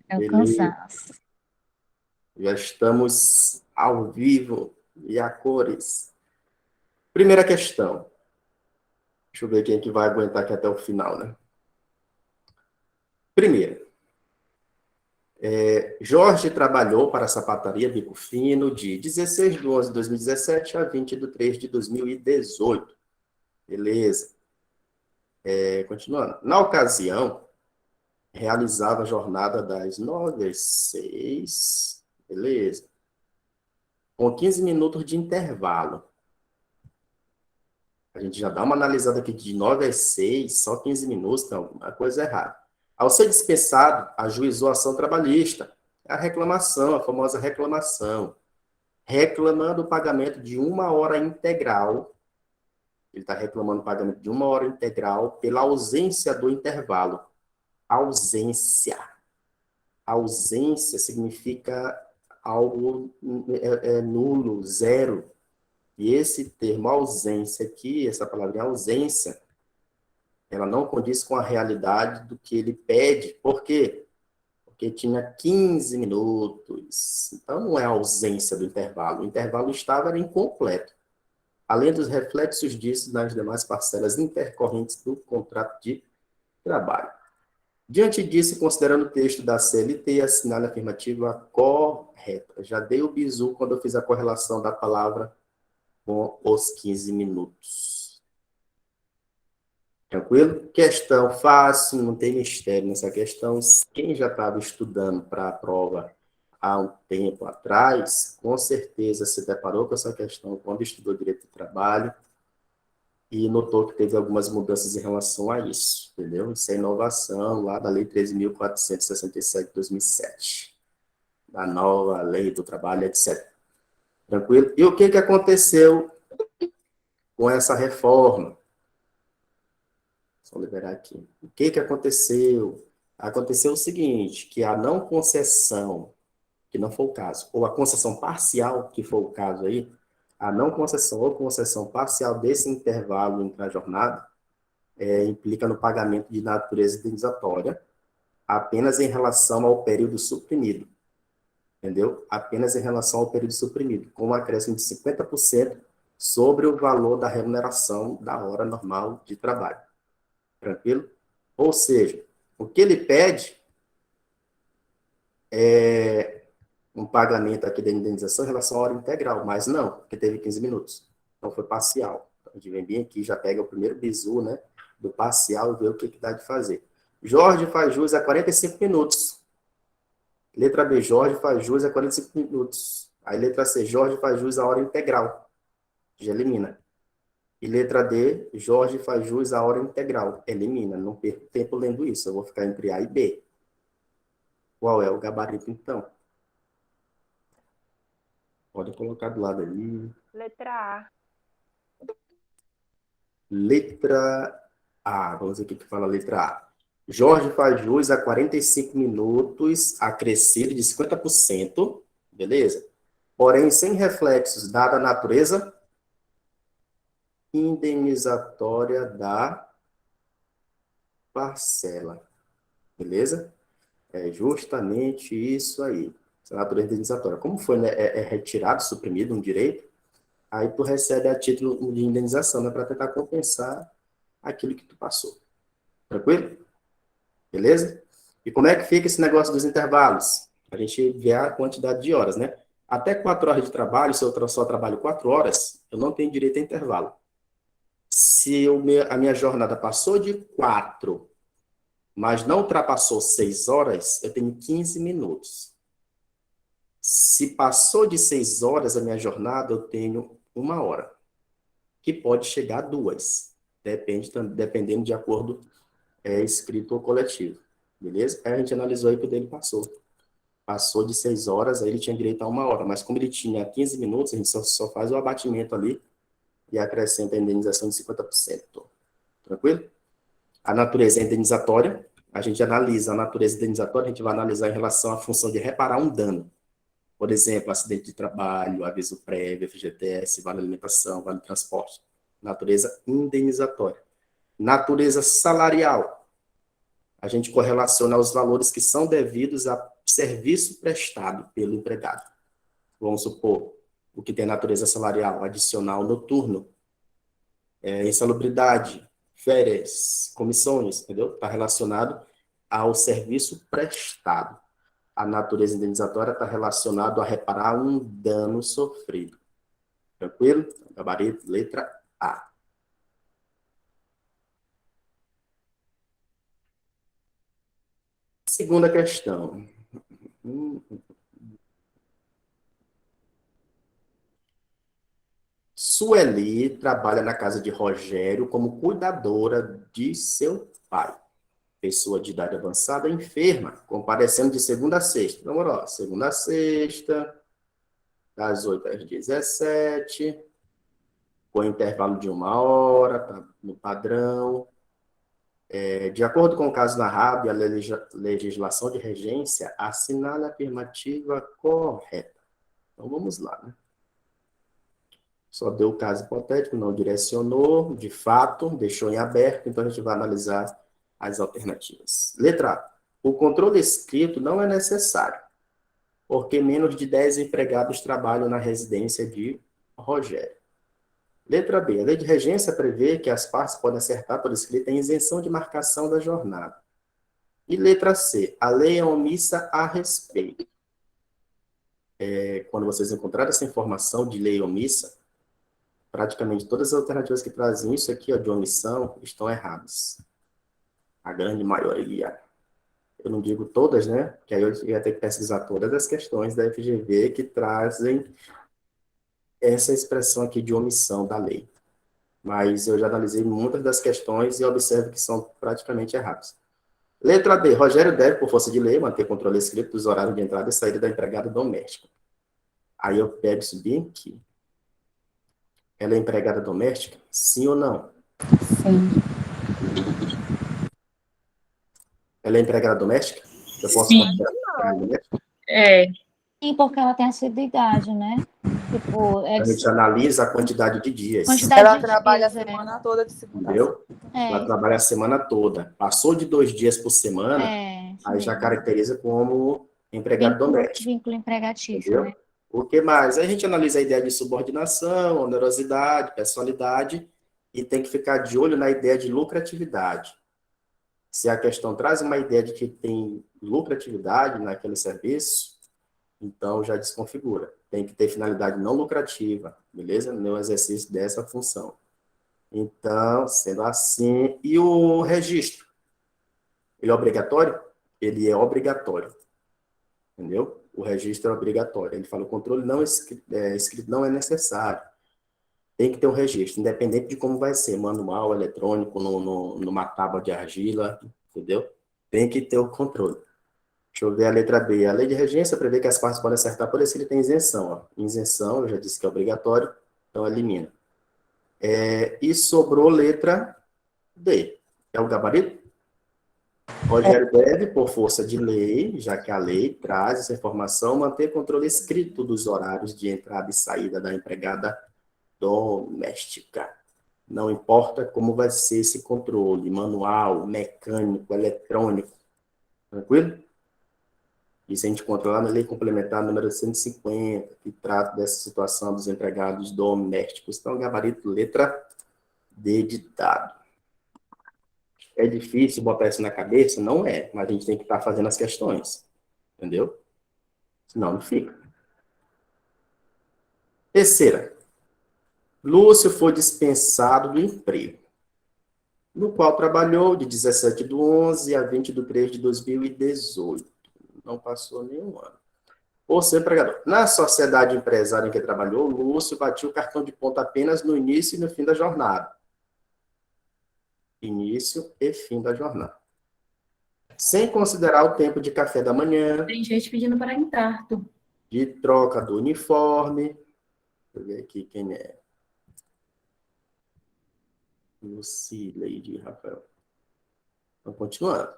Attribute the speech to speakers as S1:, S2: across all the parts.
S1: É o
S2: Beleza,
S1: cansaço.
S2: já estamos ao vivo e a cores. Primeira questão. Deixa eu ver quem é que vai aguentar aqui até o final, né? Primeiro, Jorge trabalhou para a sapataria Bico Fino de 16/11/2017 a 20/3/2018. Beleza. Continuando. Na ocasião, realizava a jornada das 9 às 6. Beleza. Com 15 minutos de intervalo. A gente já dá uma analisada aqui de 9 às 6, só 15 minutos, tem alguma coisa errada. Ao ser dispensado, ajuizou a ação trabalhista. A reclamação, a famosa reclamação. Reclamando o pagamento de 1 hora integral. Ele está reclamando o pagamento de 1 hora integral pela ausência do intervalo. Ausência. Ausência significa algo nulo, zero. E esse termo ausência aqui, essa palavra ausência, ela não condiz com a realidade do que ele pede. Por quê? Porque tinha 15 minutos. Então, não é ausência do intervalo. O intervalo estava incompleto. Além dos reflexos disso nas demais parcelas intercorrentes do contrato de trabalho. Diante disso, considerando o texto da CLT, assinale a afirmativa correta. Já dei o bizu quando eu fiz a correlação da palavra com os 15 minutos. Tranquilo? Questão fácil, não tem mistério nessa questão. Quem já estava estudando para a prova há um tempo atrás, com certeza se deparou com essa questão quando estudou direito do trabalho e notou que teve algumas mudanças em relação a isso, entendeu? Isso é inovação lá da Lei 13.467 de 2007, da nova Lei do Trabalho, etc. Tranquilo? E o que aconteceu com essa reforma? Vou liberar aqui. O que aconteceu? Aconteceu o seguinte, que a não concessão, que não foi o caso, ou a concessão parcial, que foi o caso aí, a não concessão ou concessão parcial desse intervalo entre a jornada, implica no pagamento de natureza indenizatória, apenas em relação ao período suprimido, entendeu? Apenas em relação ao período suprimido, com um acréscimo de 50% sobre o valor da remuneração da hora normal de trabalho. Tranquilo? Ou seja, o que ele pede é um pagamento aqui da indenização em relação à hora integral, mas não, porque teve 15 minutos. Então foi parcial. Então, a gente vem bem aqui, já pega o primeiro bizu, né, do parcial e vê o que dá de fazer. Jorge faz jus a 45 minutos. Letra B, Jorge faz jus a 45 minutos. Aí letra C, Jorge faz jus à hora integral. Já elimina. E letra D, Jorge faz jus à hora integral. Elimina. Não perco tempo lendo isso. Eu vou ficar entre A e B. Qual é o gabarito, então? Pode colocar do lado ali.
S3: Letra A.
S2: Letra A. Vamos ver o que fala a letra A. Jorge faz jus a 45 minutos, acrescido de 50%, beleza? Porém, sem reflexos, dada a natureza indenizatória da parcela, beleza? É justamente isso aí, essa natureza indenizatória. Como foi, né, retirado, suprimido um direito, aí tu recebe a título de indenização, né, para tentar compensar aquilo que tu passou. Tranquilo? Beleza? E como é que fica esse negócio dos intervalos? A gente vê a quantidade de horas, né? Até 4 horas de trabalho, se eu só trabalho 4 horas, eu não tenho direito a intervalo. Se a minha jornada passou de 4, mas não ultrapassou 6 horas, eu tenho 15 minutos. Se passou de 6 horas a minha jornada, eu tenho 1 hora, que pode chegar a 2, dependendo de acordo escrito ou coletivo. Beleza? Aí a gente analisou aí que o dele passou. Passou de 6 horas, aí ele tinha direito a 1 hora, mas como ele tinha 15 minutos, a gente só faz o abatimento ali e acrescenta a indenização de 50%. Tranquilo? A natureza é indenizatória, a gente analisa a natureza indenizatória, a gente vai analisar em relação à função de reparar um dano. Por exemplo, acidente de trabalho, aviso prévio, FGTS, vale alimentação, vale transporte. Natureza indenizatória. Natureza salarial. A gente correlaciona os valores que são devidos a serviço prestado pelo empregado. Vamos supor, o que tem natureza salarial, adicional noturno, insalubridade, férias, comissões, entendeu? Está relacionado ao serviço prestado. A natureza indenizatória está relacionada a reparar um dano sofrido. Tranquilo? Gabarito, letra A. Segunda questão. Sueli trabalha na casa de Rogério como cuidadora de seu pai. Pessoa de idade avançada enferma, comparecendo de segunda a sexta. Então, ó, segunda a sexta, das 8 às 17, com intervalo de 1 hora, tá no padrão. De acordo com o caso narrado e a legislação de regência, assinale a afirmativa correta. Então, vamos lá, né? Só deu o caso hipotético, não direcionou, de fato, deixou em aberto, então a gente vai analisar as alternativas. Letra A. O controle escrito não é necessário, porque menos de 10 empregados trabalham na residência de Rogério. Letra B. A lei de regência prevê que as partes podem acertar por escrito a isenção de marcação da jornada. E letra C. A lei é omissa a respeito. Quando vocês encontrarem essa informação de lei omissa, praticamente todas as alternativas que trazem isso aqui, ó, de omissão, estão erradas. A grande maioria. Eu não digo todas, né? Porque aí eu ia ter que pesquisar todas as questões da FGV que trazem essa expressão aqui de omissão da lei. Mas eu já analisei muitas das questões e observo que são praticamente erradas. Letra D. Rogério deve, por força de lei, manter controle escrito dos horários de entrada e saída da empregada doméstica. Aí eu pego isso bem aqui. Ela é empregada doméstica? Sim ou não?
S1: Sim.
S2: Ela é empregada doméstica? Eu posso
S1: Sim.
S2: considerar empregada doméstica?
S1: Sim, porque ela tem essa idade, né? Tipo,
S2: A gente analisa a quantidade de dias.
S3: Ela trabalha a semana toda de segunda a
S2: Entendeu? Ela trabalha a semana toda. Passou de 2 dias por semana, aí já caracteriza como empregado doméstico.
S1: Vínculo empregatício,
S2: Entendeu?
S1: né?
S2: O que mais? Aí a gente analisa a ideia de subordinação, onerosidade, personalidade, e tem que ficar de olho na ideia de lucratividade. Se a questão traz uma ideia de que tem lucratividade naquele serviço, então já desconfigura. Tem que ter finalidade não lucrativa, beleza? No exercício dessa função. Então, sendo assim, e o registro? Ele é obrigatório? Ele é obrigatório. Entendeu? O registro é obrigatório. Ele fala, o controle não escrito não é necessário. Tem que ter um registro, independente de como vai ser, manual, eletrônico, numa tábua de argila, entendeu? Tem que ter o controle. Deixa eu ver a letra B. A lei de regência prevê que as partes podem acertar por isso ele tem isenção. Ó. Isenção, eu já disse que é obrigatório, então elimina. E sobrou letra D. É o gabarito? Rogério deve, por força de lei, já que a lei traz essa informação, manter controle escrito dos horários de entrada e saída da empregada doméstica. Não importa como vai ser esse controle, manual, mecânico, eletrônico. Tranquilo? Isso a gente encontra lá na Lei Complementar número 150, que trata dessa situação dos empregados domésticos. Então, gabarito, letra D de dado. É difícil botar isso na cabeça? Não é, mas a gente tem que estar fazendo as questões. Entendeu? Senão não fica. Terceira. Lúcio foi dispensado do emprego, no qual trabalhou de 17 de 11 a 20 de 3 de 2018. Não passou nenhum ano. Por ser empregador. Na sociedade empresária em que trabalhou, Lúcio batia o cartão de ponto apenas no início e no fim da jornada. Início e fim da jornada. Sem considerar o tempo de café da manhã.
S3: Tem gente pedindo para entrar, tu.
S2: De troca do uniforme. Deixa eu ver aqui quem é. Lucileide Rafael. Então, continuando.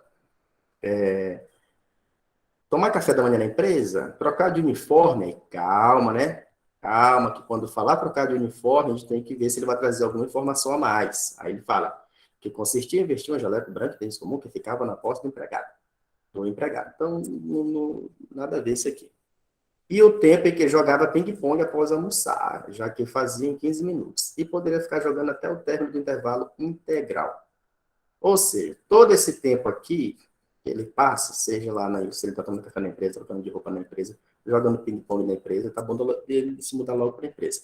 S2: Tomar café da manhã na empresa, trocar de uniforme, calma, né? Calma, que quando falar trocar de uniforme, a gente tem que ver se ele vai trazer alguma informação a mais. Aí ele fala que consistia em vestir um jaleco branco de tênis comum que ficava na posse do empregado. do empregado. Então, nada a ver isso aqui. E o tempo em que jogava ping-pong após almoçar, já que fazia em 15 minutos. E poderia ficar jogando até o término do intervalo integral. Ou seja, todo esse tempo aqui, que ele passa, seja lá, se ele está tomando café na empresa, trocando de roupa na empresa, jogando ping-pong na empresa, tá bom ele se mudar logo para a empresa.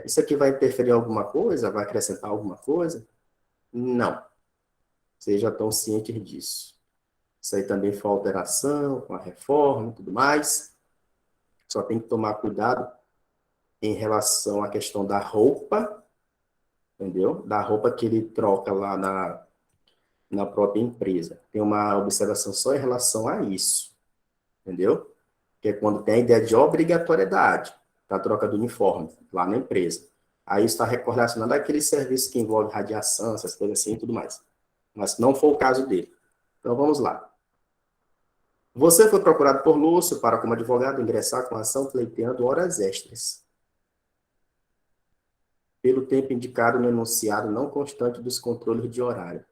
S2: Isso aqui vai interferir em alguma coisa? Vai acrescentar alguma coisa? Não. Vocês já estão cientes disso. Isso aí também foi alteração, com a reforma e tudo mais. Só tem que tomar cuidado em relação à questão da roupa, entendeu? Da roupa que ele troca lá na própria empresa. Tem uma observação só em relação a isso, entendeu? Que é quando tem a ideia de obrigatoriedade da troca do uniforme lá na empresa. Aí está relacionado àquele serviço que envolve radiação, essas coisas assim e tudo mais. Mas não foi o caso dele. Então vamos lá. Você foi procurado por Lúcio para, como advogado, ingressar com a ação pleiteando horas extras, pelo tempo indicado no enunciado não constante dos controles de horário.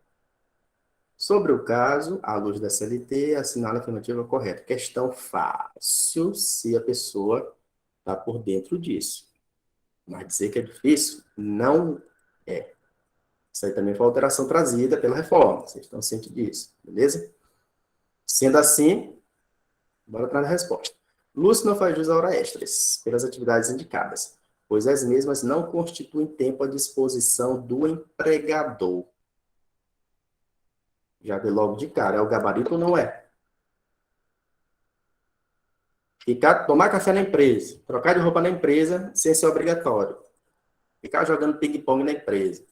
S2: Sobre o caso, à luz da CLT, assinala a afirmativa correta. Questão fácil se a pessoa está por dentro disso. Mas dizer que é difícil, não é. Isso aí também foi alteração trazida pela reforma. Vocês estão cientes disso, beleza? Sendo assim, bora para a resposta. Lúcio não faz jus a hora extras pelas atividades indicadas, pois as mesmas não constituem tempo à disposição do empregador. Já vê logo de cara, é o gabarito ou não é? Tomar café na empresa, trocar de roupa na empresa, sem ser obrigatório. Ficar jogando ping-pong na empresa.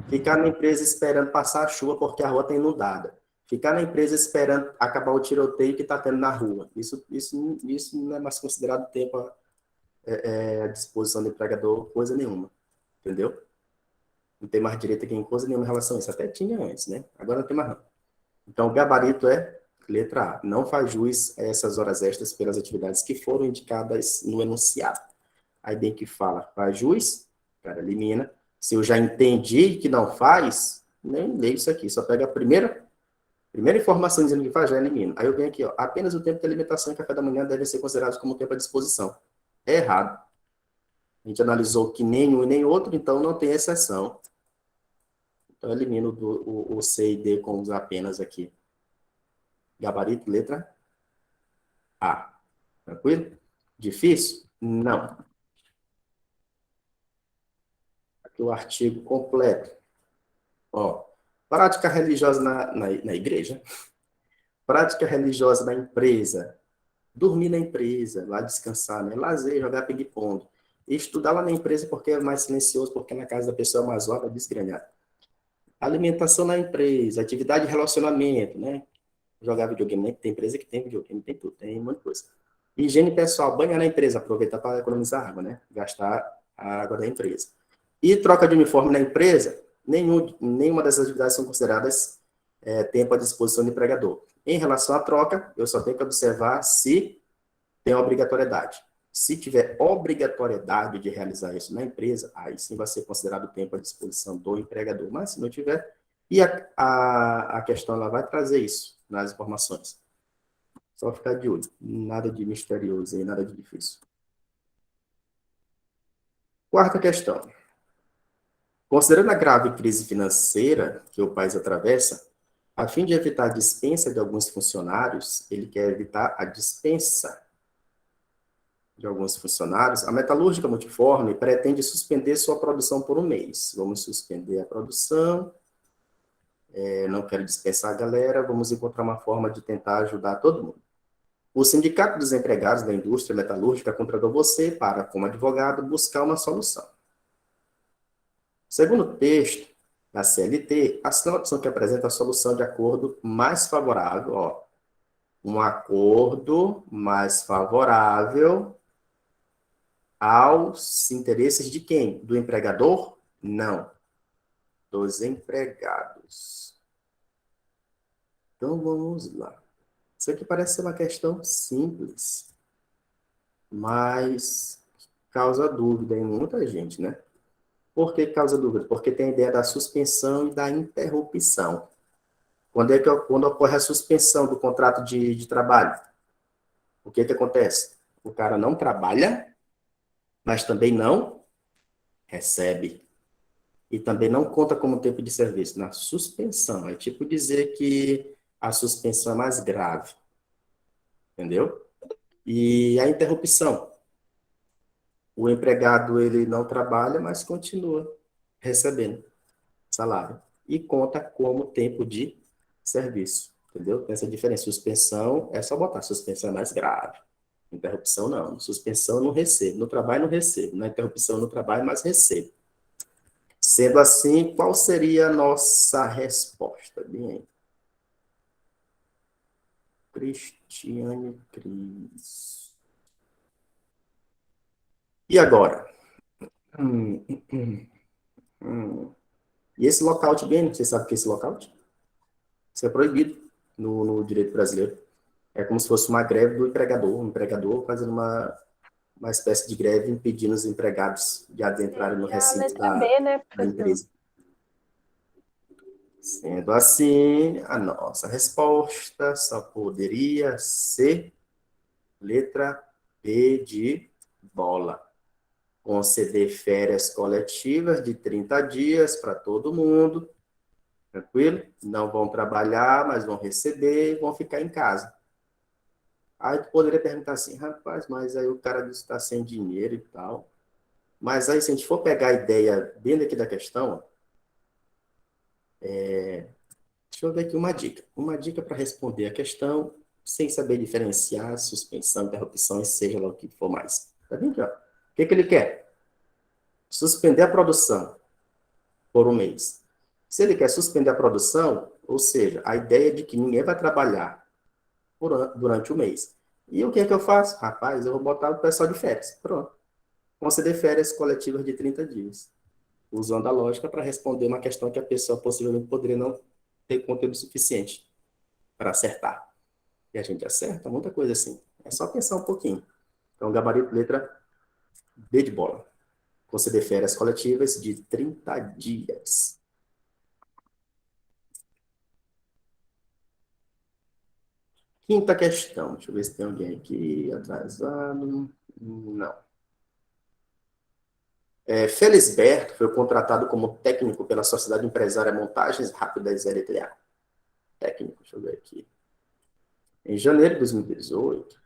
S2: Ficar na empresa esperando passar a chuva porque a rua está inundada. Ficar na empresa esperando acabar o tiroteio que está tendo na rua. Isso não é mais considerado tempo à disposição do empregador, coisa nenhuma. Entendeu? Não tem mais direito aqui em coisa nenhuma em relação a isso. Até tinha antes, né? Agora não tem mais não. Então, o gabarito é letra A. Não faz jus a essas horas extras pelas atividades que foram indicadas no enunciado. Aí bem que fala, faz jus, cara, elimina. Se eu já entendi que não faz, nem leio isso aqui. Só pega a primeira informação dizendo que faz, já elimina. Aí eu venho aqui, ó, apenas o tempo de alimentação e café da manhã devem ser considerados como tempo à disposição. É errado. A gente analisou que nem um e nem outro, então não tem exceção. Então, eu elimino o C e D com os apenas aqui. Gabarito, letra A. Tranquilo? Difícil? Não. Aqui o artigo completo. Ó, prática religiosa na igreja. Prática religiosa na empresa. Dormir na empresa, lá descansar, né? Lazer, jogar ping-pong. Estudar lá na empresa porque é mais silencioso, porque na casa da pessoa é mais obra, desgranhada. Alimentação na empresa, atividade de relacionamento, né? Jogar videogame, né? Tem empresa que tem videogame, tem tudo, tem muita coisa. Higiene pessoal, banhar na empresa, aproveitar para economizar água, né? Gastar a água da empresa. E troca de uniforme na empresa, nenhuma dessas atividades são consideradas tempo à disposição do empregador. Em relação à troca, eu só tenho que observar se tem obrigatoriedade. Se tiver obrigatoriedade de realizar isso na empresa, aí sim vai ser considerado tempo à disposição do empregador. Mas se não tiver, e a questão ela vai trazer isso nas informações. Só ficar de olho. Nada de misterioso e nada de difícil. Quarta questão. Considerando a grave crise financeira que o país atravessa, a fim de evitar a dispensa de alguns funcionários, ele quer evitar a dispensa de alguns funcionários, a Metalúrgica Multiforme pretende suspender sua produção por um mês. Vamos suspender a produção, não quero dispensar a galera, vamos encontrar uma forma de tentar ajudar todo mundo. O Sindicato dos Empregados da Indústria Metalúrgica contratou você para, como advogado, buscar uma solução. Segundo o texto da CLT, a opção que apresenta a solução de acordo mais favorável, ó, um acordo mais favorável aos interesses de quem? Do empregador? Não, dos empregados. Então, vamos lá. Isso aqui parece ser uma questão simples, mas causa dúvida em muita gente, né? Por que causa dúvida? Porque tem a ideia da suspensão e da interrupção. Quando ocorre a suspensão do contrato de trabalho, o que acontece? O cara não trabalha, mas também não recebe. E também não conta como tempo de serviço. Na suspensão, é tipo dizer que a suspensão é mais grave. Entendeu? E a interrupção. O empregado, ele não trabalha, mas continua recebendo salário. E conta como tempo de serviço. Entendeu? Tem essa diferença. Suspensão é só botar. Suspensão é mais grave. Interrupção, não. Suspensão, eu não recebo. No trabalho, não recebo. Na interrupção, no trabalho, mas recebo. Sendo assim, qual seria a nossa resposta? Bem, Cristiane Cris. E agora? Hum, hum, hum. E esse lockout, bem, você sabe o que é esse lockout? Isso é proibido no direito brasileiro. É como se fosse uma greve do empregador, um empregador fazendo uma espécie de greve impedindo os empregados de adentrarem no
S4: É a
S2: recinto
S4: letra B, né,
S2: da
S4: professor?
S2: empresa. Sendo assim, a nossa resposta só poderia ser letra B de bola. Conceder férias coletivas de 30 dias para todo mundo, tranquilo? Não vão trabalhar, mas vão receber e vão ficar em casa. Aí tu poderia perguntar assim, rapaz, mas aí o cara disse que está sem dinheiro e tal. Mas aí, se a gente for pegar a ideia bem daqui da questão, deixa eu ver aqui uma dica. Uma dica para responder a questão sem saber diferenciar suspensão, interrupção, e seja lá o que for mais. Tá vendo aqui, ó? O que ele quer? Suspender a produção por um mês. Se ele quer suspender a produção, ou seja, a ideia de que ninguém vai trabalhar durante o mês. E o que é que eu faço? Rapaz, eu vou botar o pessoal de férias. Pronto. Conceder férias coletivas de 30 dias. Usando a lógica para responder uma questão que a pessoa possivelmente poderia não ter conteúdo suficiente para acertar. E a gente acerta muita coisa assim. É só pensar um pouquinho. Então, gabarito, letra B de bola. Conceder férias coletivas de 30 dias. Quinta questão. Deixa eu ver se tem alguém aqui atrasado. Não. Felisberto foi contratado como técnico pela Sociedade Empresária Montagens Rápidas LTA. Técnico, deixa eu ver aqui. Em janeiro de 2018,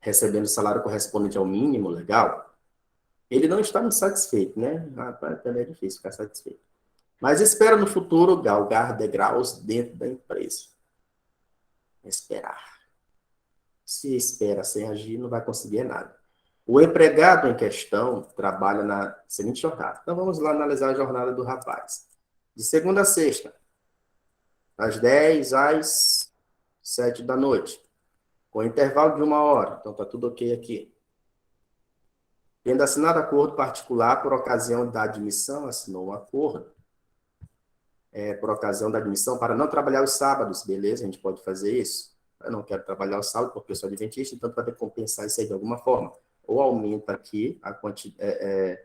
S2: recebendo salário correspondente ao mínimo legal, ele não está insatisfeito, né? Rapaz, também é difícil ficar satisfeito. Mas espera no futuro galgar degraus dentro da empresa. Esperar. Se espera sem agir, não vai conseguir nada. O empregado em questão trabalha na seguinte jornada. Então vamos lá analisar a jornada do rapaz. De segunda a sexta, das 10 às 7 da noite, com intervalo de 1 hora. Então tá tudo ok aqui. Tendo assinado acordo particular por ocasião da admissão, assinou um acordo por ocasião da admissão para não trabalhar os sábados. Beleza, a gente pode fazer isso. Eu não quero trabalhar o sábado porque eu sou adventista, então vai ter que compensar isso aí de alguma forma. Ou aumenta aqui a quantidade,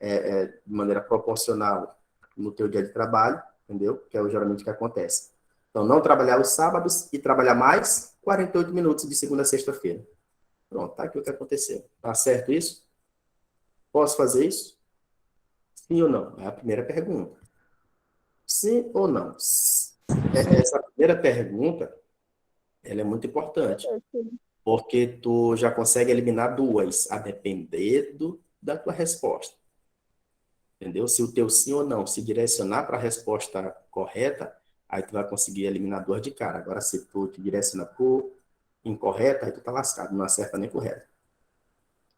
S2: de maneira proporcional no teu dia de trabalho, entendeu? Que é geralmente o que acontece. Então, não trabalhar os sábados e trabalhar mais 48 minutos de segunda a sexta-feira. Pronto, tá aqui o que aconteceu. Tá certo isso? Posso fazer isso? Sim ou não? É a primeira pergunta. Sim ou não? Essa primeira pergunta, ela é muito importante, porque tu já consegue eliminar duas, a depender da tua resposta. Entendeu? Se o teu sim ou não se direcionar para a resposta correta, aí tu vai conseguir eliminar duas de cara. Agora, se tu te direciona por incorreta, aí tu tá lascado, não acerta nem correto.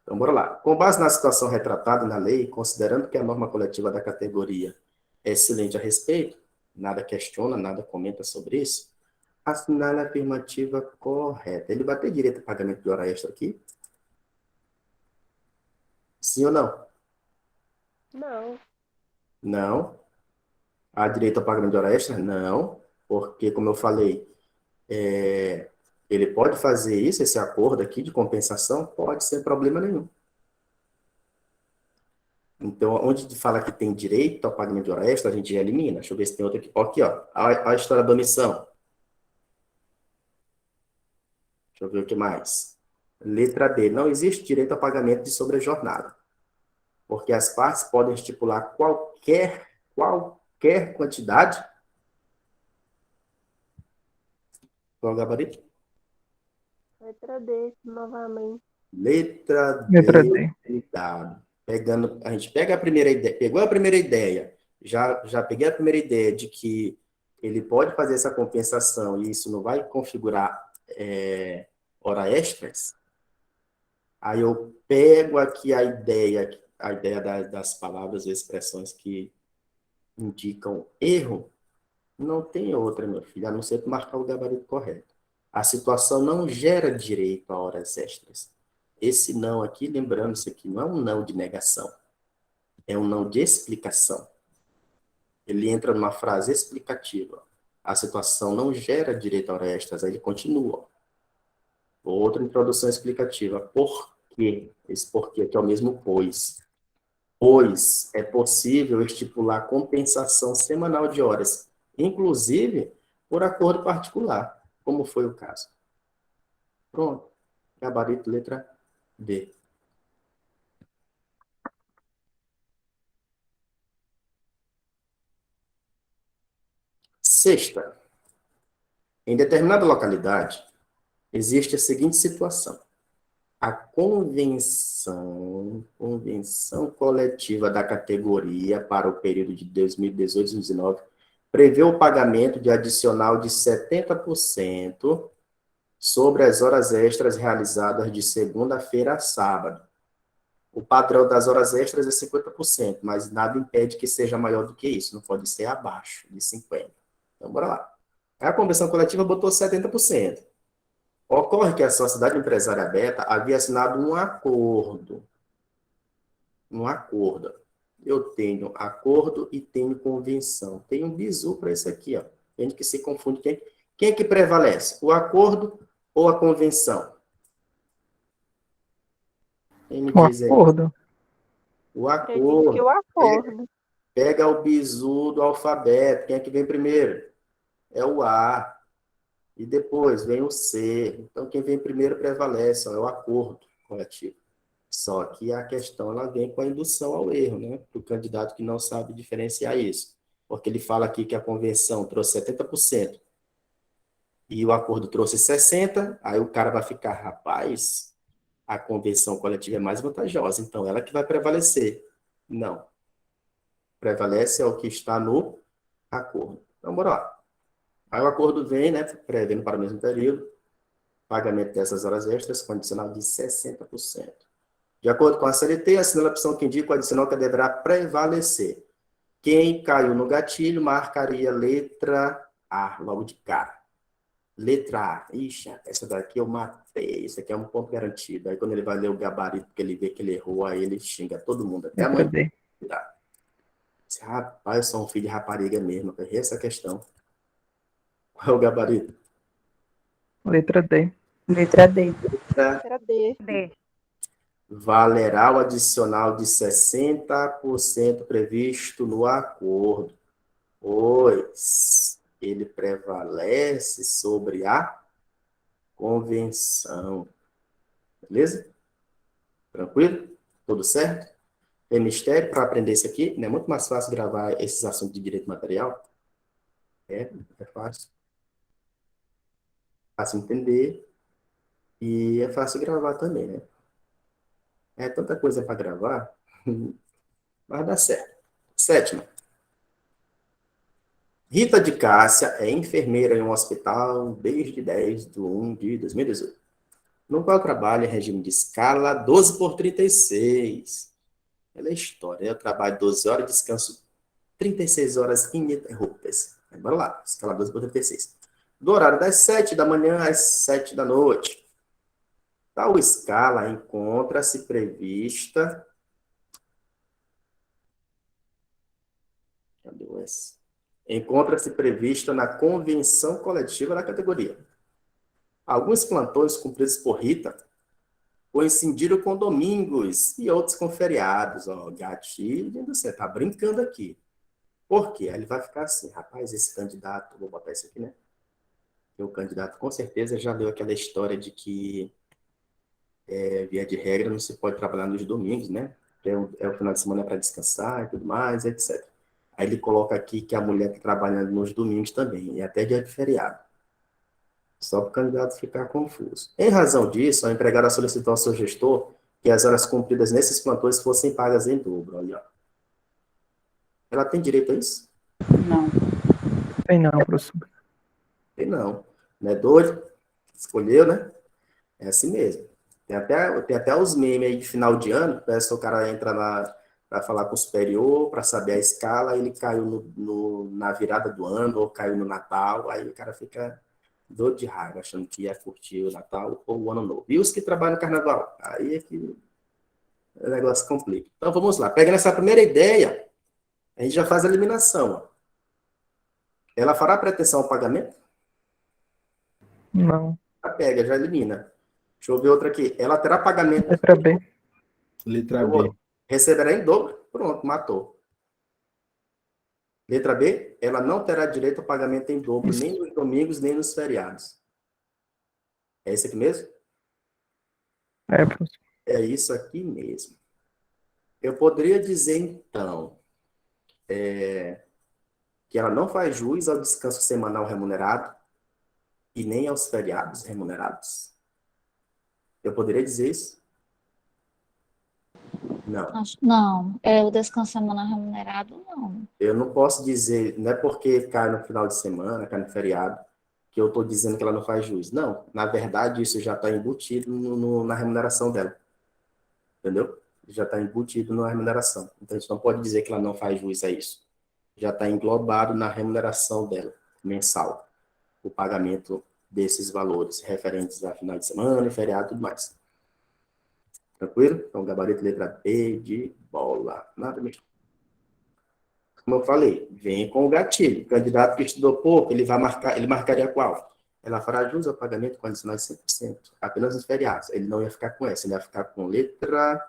S2: Então, bora lá. Com base na situação retratada na lei, considerando que a norma coletiva da categoria é excelente a respeito, nada questiona, nada comenta sobre isso, assinale a afirmativa correta. Ele vai ter direito a pagamento de hora extra aqui? Sim ou não?
S4: Não.
S2: Não. Há direito a pagamento de hora extra? Não. Porque, como eu falei, ele pode fazer isso, esse acordo aqui de compensação, pode sem problema nenhum. Então, onde fala que tem direito ao pagamento de hora extra, a gente já elimina. Deixa eu ver se tem outra aqui. Aqui, ó. A história da omissão. Deixa eu ver o que mais. Letra B. Não existe direito ao pagamento de sobrejornada, porque as partes podem estipular qualquer quantidade. Qual é o gabarito?
S4: Letra D, novamente.
S2: Letra
S5: Letra
S2: D.
S5: D.
S2: Cuidado. A gente pega a primeira ideia, pegou a primeira ideia, já peguei a primeira ideia de que ele pode fazer essa compensação e isso não vai configurar hora extras. Aí eu pego aqui a ideia das palavras ou expressões que indicam erro, não tem outra, meu filho, a não ser tu marcar o gabarito correto. A situação não gera direito a horas extras. Esse não aqui, lembrando, isso aqui não é um não de negação, é um não de explicação. Ele entra numa frase explicativa. A situação não gera direito a horas extras, aí ele continua. Outra introdução explicativa. Por quê? Esse porquê aqui é o mesmo pois. Pois é possível estipular compensação semanal de horas, inclusive por acordo particular, como foi o caso. Pronto. Gabarito, letra D. Sexta. Em determinada localidade, existe a seguinte situação. A convenção coletiva da categoria para o período de 2018 e 2019 prevê o pagamento de adicional de 70% sobre as horas extras realizadas de segunda-feira a sábado. O padrão das horas extras é 50%, mas nada impede que seja maior do que isso, não pode ser abaixo de 50%. Então, bora lá. A convenção coletiva botou 70%. Ocorre que a Sociedade Empresária Beta havia assinado um acordo. Eu tenho acordo e tenho convenção. Tem um bizu para isso aqui, ó. Tem gente que se confunde. Quem é que prevalece? O acordo ou a convenção? Quem me
S5: O
S2: diz aí?
S5: acordo.
S2: O
S4: Acredito que o
S2: acordo.
S4: acordo.
S2: Pega o bizu do alfabeto. Quem é que vem primeiro? É o A. E depois vem o C. Então, quem vem primeiro prevalece, ó, é o acordo coletivo. Só que a questão ela vem com a indução ao erro, né? Para o candidato que não sabe diferenciar isso. Porque ele fala aqui que a convenção trouxe 70% e o acordo trouxe 60%, aí o cara vai ficar, rapaz, a convenção coletiva é mais vantajosa, então ela que vai prevalecer. Não. Prevalece é o que está no acordo. Então, bora lá. Aí o acordo vem, né, prevendo para o mesmo período, pagamento dessas horas extras, condicional de 60%. De acordo com a CLT, assinala a opção que indica o adicional que deverá prevalecer. Quem caiu no gatilho marcaria letra A, logo de cara. Letra A. Ixi, essa daqui eu matei. Isso aqui é um ponto garantido. Aí quando ele vai ler o gabarito, que ele vê que ele errou, aí ele xinga todo mundo, até a
S5: Letra
S2: mãe.
S5: D.
S2: Rapaz, eu sou um filho de rapariga mesmo. Eu errei essa questão. Qual é o gabarito?
S5: Letra D.
S3: Letra D.
S4: Letra D.
S1: D.
S2: Valerá o adicional de 60% previsto no acordo, pois ele prevalece sobre a convenção. Beleza? Tranquilo? Tudo certo? Tem mistério para aprender isso aqui? Não é muito mais fácil gravar esses assuntos de direito material? É fácil. Fácil entender e é fácil gravar também, né? É tanta coisa para gravar, mas dá certo. Sétima. Rita de Cássia é enfermeira em um hospital desde 10 de 1 de 2018, no qual trabalha em regime de escala 12 por 36. Ela é história. Eu trabalho 12 horas, descanso 36 horas ininterruptas. Bora lá, escala 12 por 36. Do horário das 7 da manhã às 7 da noite. Tal escala encontra-se prevista. Cadê o S? Encontra-se prevista na convenção coletiva da categoria. Alguns plantões cumpridos por Rita coincidiram com domingos e outros com feriados. Ó, gatilho, você tá brincando aqui. Por quê? Aí ele vai ficar assim, rapaz, esse candidato, vou botar isso aqui, né? O candidato com certeza já leu aquela história de que, via de regra, não se pode trabalhar nos domingos, né? É o final de semana para descansar e tudo mais, etc. Aí ele coloca aqui que a mulher está trabalhando nos domingos também, e até dia de feriado. Só para o candidato ficar confuso. Em razão disso, a empregada solicitou ao seu gestor que as horas cumpridas nesses plantões fossem pagas em dobro. Olha, ó. Ela tem direito a isso?
S1: Não.
S5: Tem não, professor.
S2: Tem não. Não é doido? Escolheu, né? É assim mesmo. Tem até os memes aí de final de ano, parece que o cara entra para falar com o superior, para saber a escala, ele caiu na virada do ano, ou caiu no Natal, aí o cara fica doido de raiva, achando que ia curtir o Natal ou o Ano Novo. E os que trabalham no Carnaval? Aí é que o negócio complica. Então vamos lá. Pegando essa primeira ideia, a gente já faz a eliminação. Ó. Ela fará pretensão ao pagamento?
S5: Não.
S2: Já pega, já elimina. Deixa eu ver outra aqui. Ela terá pagamento.
S5: Letra B.
S6: Letra B.
S2: Receberá em dobro. Pronto, matou. Letra B, ela não terá direito ao pagamento em dobro, nem nos domingos, nem nos feriados. É esse aqui mesmo?
S5: É, professor.
S2: É isso aqui mesmo. Eu poderia dizer, então, que ela não faz jus ao descanso semanal remunerado e nem aos feriados remunerados. Eu poderia dizer isso? Não.
S1: Não, o descanso semanal remunerado, não.
S2: Eu não posso dizer, não é porque cai no final de semana, cai no feriado, que eu estou dizendo que ela não faz jus. Não, na verdade, isso já está embutido na remuneração dela. Entendeu? Já está embutido na remuneração. Então, a gente não pode dizer que ela não faz jus a isso. Já está englobado na remuneração dela, mensal, o pagamento desses valores referentes a final de semana, feriado e tudo mais. Tranquilo? Então, gabarito letra B de bola. Nada mesmo. Como eu falei, vem com o gatilho. O candidato que estudou pouco, ele marcaria qual? Ela fará jus ao pagamento condicional de 100%, apenas nos feriados. Ele não ia ficar com essa, ele ia ficar com letra...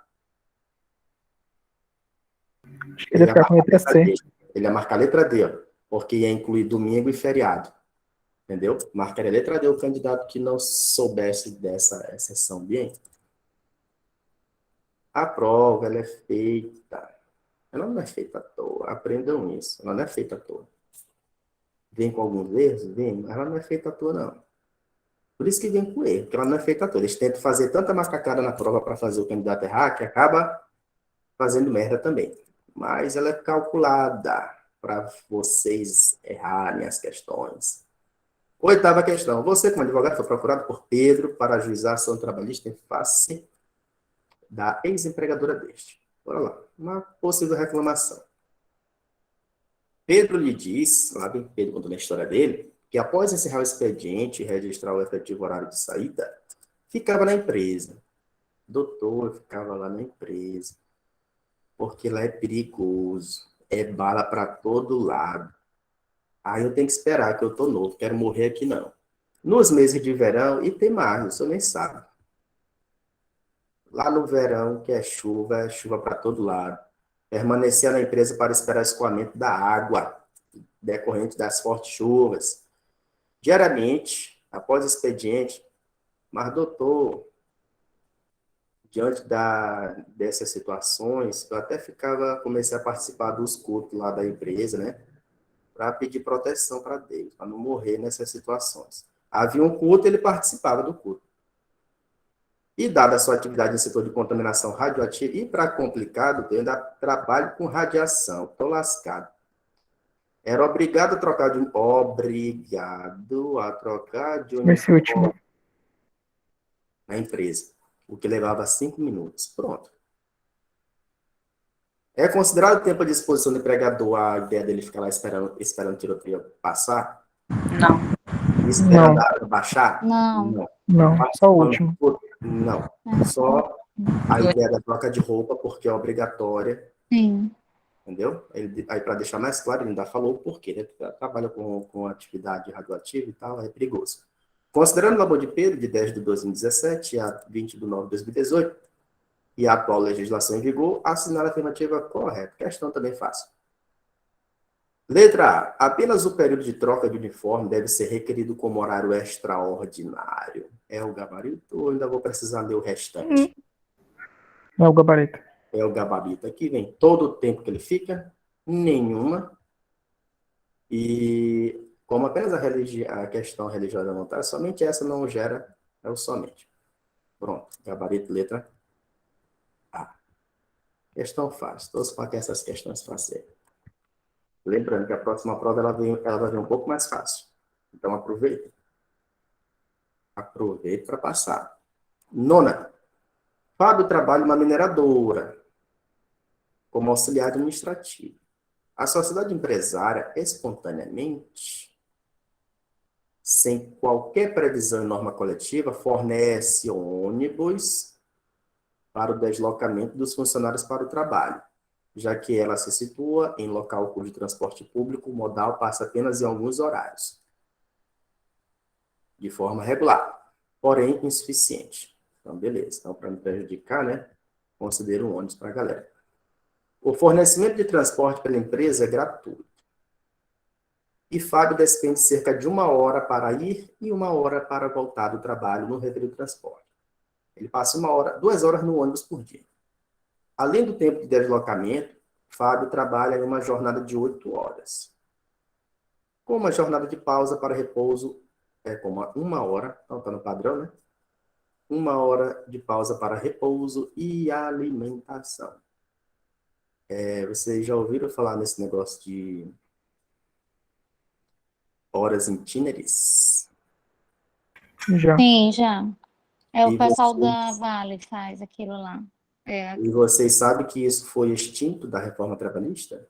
S5: Acho que ele ia ficar com letra C.
S2: Ele ia marcar a letra D, ó, porque ia incluir domingo e feriado. Entendeu? Marcaria a letra D o candidato que não soubesse dessa exceção. Bem, a prova ela é feita. Ela não é feita à toa. Aprendam isso. Ela não é feita à toa. Vem com alguns erros? Vem, mas ela não é feita à toa, não. Por isso que vem com erro, porque ela não é feita à toa. Eles tentam fazer tanta macacada na prova para fazer o candidato errar, que acaba fazendo merda também. Mas ela é calculada para vocês errarem as questões. Oitava questão. Você, como advogado, foi procurado por Pedro para ajuizar ação trabalhista em face da ex-empregadora deste. Bora lá. Uma possível reclamação. Pedro lhe diz, lá vem Pedro contando a história dele, que após encerrar o expediente e registrar o efetivo horário de saída, ficava na empresa. Doutor, ficava lá na empresa. Porque lá é perigoso. É bala para todo lado. Aí eu tenho que esperar, que eu tô novo. Quero morrer aqui, não. Nos meses de verão, e tem mais, você nem sabe. Lá no verão, que é chuva para todo lado. Permanecia na empresa para esperar o escoamento da água, decorrente das fortes chuvas. Diariamente, após o expediente, mas doutor, diante dessas situações, eu até comecei a participar dos cultos lá da empresa, né? Para pedir proteção para Deus, para não morrer nessas situações. Havia um culto, ele participava do culto. E, dada a sua atividade no setor de contaminação radioativa, e para complicado, eu ainda trabalho com radiação, estou lascado. Era obrigado a trocar de
S5: Esse último.
S2: na empresa, o que levava 5 minutos. Pronto. É considerado tempo à disposição do empregador a ideia dele ficar lá esperando o tiroteio passar?
S3: Não.
S2: Esperando a água baixar?
S1: Não.
S5: Não, só o último.
S2: Não. Só a ideia da troca de roupa, porque é obrigatória.
S1: Sim.
S2: Entendeu? Aí, para deixar mais claro, ele ainda falou o porquê, né? Trabalha com atividade radioativa e tal, é perigoso. Considerando o labor de Pedro, de 10 de 2017 a 20 de 9 de 2018, e a atual legislação em vigor, assinar a afirmativa correta. Questão também fácil. Letra A. Apenas o período de troca de uniforme deve ser requerido como horário extraordinário. É o gabarito ou ainda vou precisar ler o restante?
S5: Não é o gabarito.
S2: É o gabarito. Aqui vem todo o tempo que ele fica, nenhuma. E como apenas a questão religiosa não está, somente essa não gera, é o somente. Pronto, gabarito, letra A. Questão fácil. Todos para que essas questões fáceis. Lembrando que a próxima prova ela vai vir um pouco mais fácil. Então aproveite. Aproveite para passar. Nona. Fábio trabalha em uma mineradora como auxiliar administrativo. A sociedade empresária, espontaneamente, sem qualquer previsão em norma coletiva, fornece ônibus para o deslocamento dos funcionários para o trabalho, já que ela se situa em local cujo transporte público modal passa apenas em alguns horários, de forma regular, porém insuficiente. Então, beleza. Então, para não prejudicar, né, considero um ônibus para a galera. O fornecimento de transporte pela empresa é gratuito. E Fábio despende cerca de 1 hora para ir e 1 hora para voltar do trabalho no referido transporte. Ele passa 2 horas no ônibus por dia. Além do tempo de deslocamento, Fábio trabalha em uma jornada de 8 horas. Com uma jornada de pausa para repouso, como 1 hora, então está no padrão, né? 1 hora de pausa para repouso e alimentação. Vocês já ouviram falar nesse negócio de horas itineris?
S5: Já.
S1: Sim, já. É o
S2: E
S1: pessoal
S2: vocês-
S1: da Vale que faz aquilo lá.
S2: E vocês sabem que isso foi extinto da reforma trabalhista?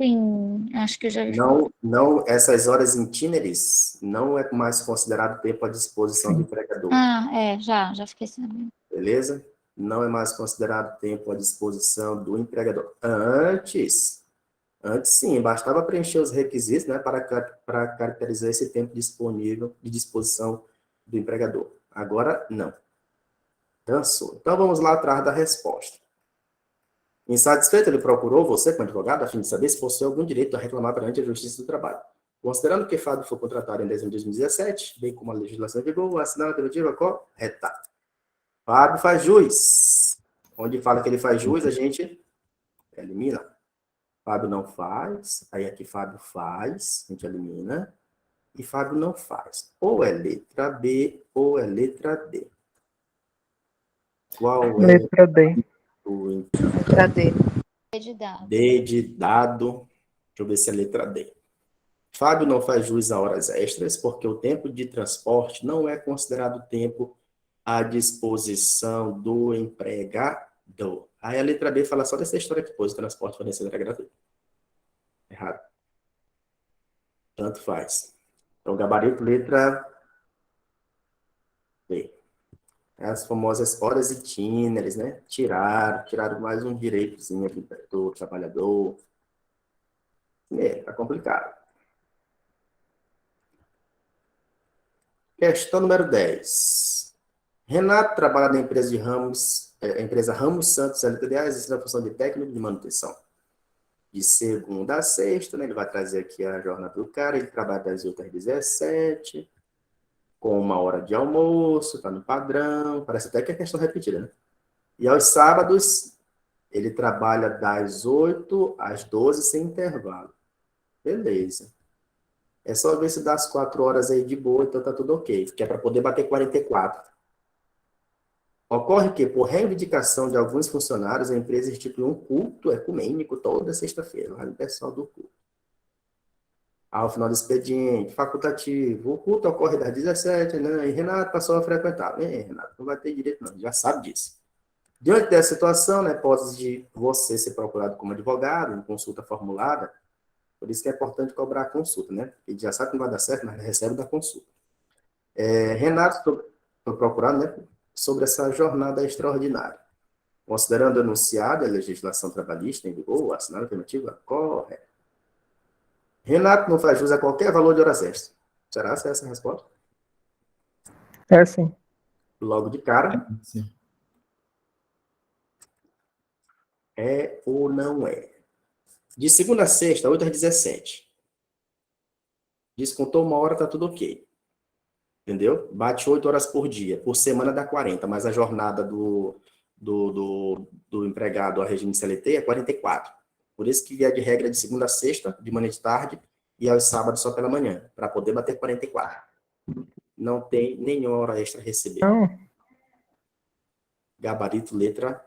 S1: Sim, acho que eu já vi falar.
S2: Não, essas horas itineris não é mais considerado tempo à disposição do empregador,
S1: Já fiquei sabendo.
S2: beleza? Não é mais considerado tempo à disposição do empregador. Antes sim, bastava preencher os requisitos, né, para caracterizar esse tempo disponível de disposição do empregador. Agora, não. Cansou. Então, vamos lá atrás da resposta. Insatisfeito, ele procurou você, como advogado, a fim de saber se possui algum direito a reclamar perante a Justiça do Trabalho. Considerando que Fábio foi contratado em dezembro de 2017, bem como a legislação em vigor, assinar a alternativa correta. Fábio faz jus. Onde fala que ele faz jus, a gente elimina. Fábio não faz, aí aqui Fábio faz, a gente elimina. E Fábio não faz. Ou é letra B, ou é letra D. Qual é
S5: Letra D.
S2: o
S3: Letra D.
S1: De dado.
S2: D de dado? Deixa eu ver se é letra D. Fábio não faz jus a horas extras porque o tempo de transporte não é considerado tempo à disposição do empregador. Aí a letra B fala só dessa história que pôs o transporte fornecido era gratuito. Errado. Tanto faz. Então, gabarito, letra B. As famosas horas itinerárias, né? Tiraram mais um direitozinho aqui do trabalhador. Tá complicado. Questão número 10. Renato trabalha na empresa empresa Ramos Santos LTDA, exercendo a função de técnico de manutenção. De segunda a sexta, né? Ele vai trazer aqui a jornada do cara, ele trabalha das 8 às 17, com 1 hora de almoço, tá no padrão, parece até que é questão repetida, né? E aos sábados, ele trabalha das 8 às 12 sem intervalo. Beleza. É só ver se dá as 4 horas aí de boa, então tá tudo ok, que é para poder bater 44. Ocorre que, por reivindicação de alguns funcionários, a empresa instituiu um culto ecumênico toda sexta-feira, lá no pessoal do culto. Ao final do expediente, facultativo, o culto ocorre das 17, né? E Renato passou a frequentar. Renato, não vai ter direito não, já sabe disso. Diante dessa situação, na hipótese de você ser procurado como advogado, em consulta formulada, por isso que é importante cobrar a consulta, né? Ele já sabe que não vai dar certo, mas recebe da consulta. Renato foi procurado, né, sobre essa jornada extraordinária. Considerando anunciada a legislação trabalhista em vigor, assinada a alternativa correta. Renato não faz jus a qualquer valor de horas extras. Será que é essa a resposta?
S5: É sim.
S2: Logo de cara,
S6: Sim.
S2: é ou não é? De segunda a sexta, 8 às 17. Descontou 1 hora, tá tudo ok. Entendeu? Bate 8 horas por dia. Por semana dá 40, mas a jornada do empregado a regime CLT é 44. Por isso que via de regra de segunda a sexta, de manhã e de tarde, e aos sábados só pela manhã, para poder bater 44. Não tem nenhuma hora extra a receber.
S5: Não,
S2: Gabarito, letra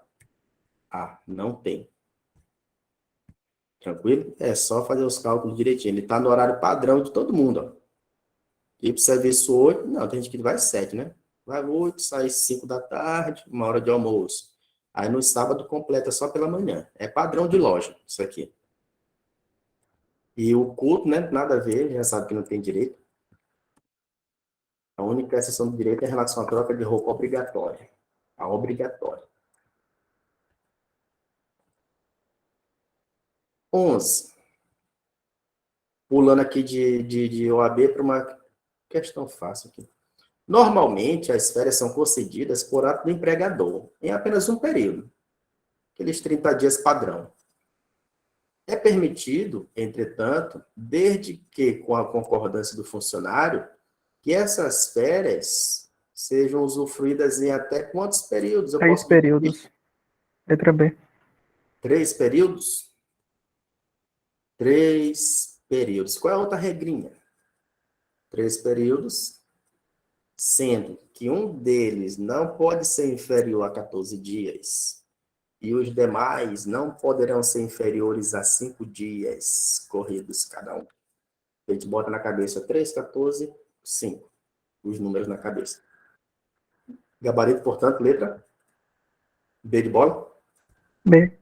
S2: A. Não tem. Tranquilo? É só fazer os cálculos direitinho. Ele está no horário padrão de todo mundo. Ó. Ir para o serviço 8, não, tem gente que vai 7, né? Vai 8, sai 5 da tarde, 1 hora de almoço. Aí no sábado completa só pela manhã. É padrão de loja, isso aqui. E o culto, né? Nada a ver, já sabe que não tem direito. A única exceção do direito é em relação à troca de roupa obrigatória. A obrigatória. 11. Pulando aqui de OAB para uma questão fácil aqui. Normalmente, as férias são concedidas por ato do empregador, em apenas um período, aqueles 30 dias padrão. É permitido, entretanto, desde que, com a concordância do funcionário, que essas férias sejam usufruídas em até quantos períodos?
S5: 3 períodos. Letra B.
S2: 3 períodos? 3 períodos. Qual é a outra regrinha? 3 períodos, sendo que um deles não pode ser inferior a 14 dias e os demais não poderão ser inferiores a 5 dias corridos cada um. A gente bota na cabeça 3, 14, 5. Os números na cabeça. Gabarito, portanto, letra B de bola?
S5: B.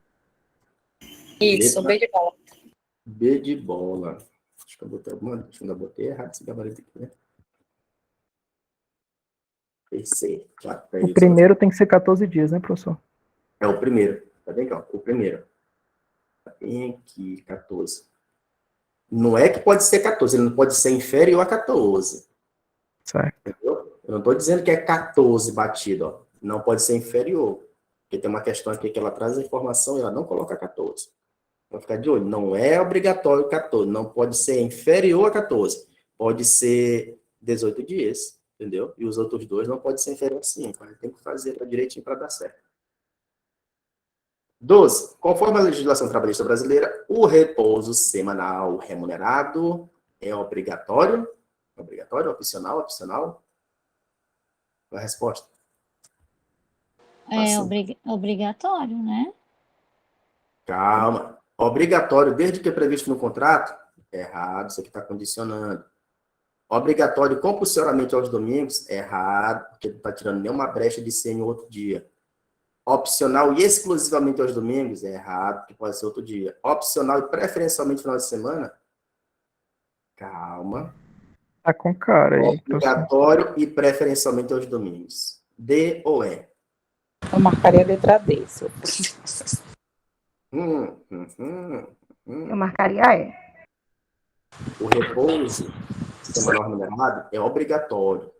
S3: Isso,
S2: Letra
S3: bem de bola.
S2: B de bola. Acho que eu botei alguma. Acho que eu ainda botei errado esse gabarito aqui, né? PC.
S5: O primeiro tem que ser 14 dias, né, professor?
S2: É o primeiro. Tá bem, ó? O primeiro. Tá bem aqui, 14. Não é que pode ser 14, ele não pode ser inferior a 14.
S5: Certo.
S2: Entendeu? Eu não estou dizendo que é 14 batido, ó. Não pode ser inferior. Porque tem uma questão aqui que ela traz a informação e ela não coloca 14. Vai ficar de olho. Não é obrigatório 14. Não pode ser inferior a 14. Pode ser 18 dias. Entendeu? E os outros dois não podem ser inferior a 5. Tem que fazer direitinho para dar certo. 12. Conforme a legislação trabalhista brasileira, o repouso semanal remunerado é obrigatório? Obrigatório? Opcional? Opcional? A resposta?
S1: É
S2: Assim.
S1: obrigatório, né?
S2: Calma. Obrigatório, desde que é previsto no contrato? Errado, isso aqui está condicionando. Obrigatório compulsoriamente aos domingos? Errado, porque não está tirando nenhuma brecha de ser em outro dia. Opcional e exclusivamente aos domingos? Errado, que pode ser outro dia. Opcional e preferencialmente final de semana? Calma.
S5: Tá com cara aí, professor.
S2: Obrigatório e preferencialmente aos domingos. D ou E?
S3: Eu marcaria a letra D.
S4: Eu marcaria E.
S2: O repouso semanal remunerado é obrigatório.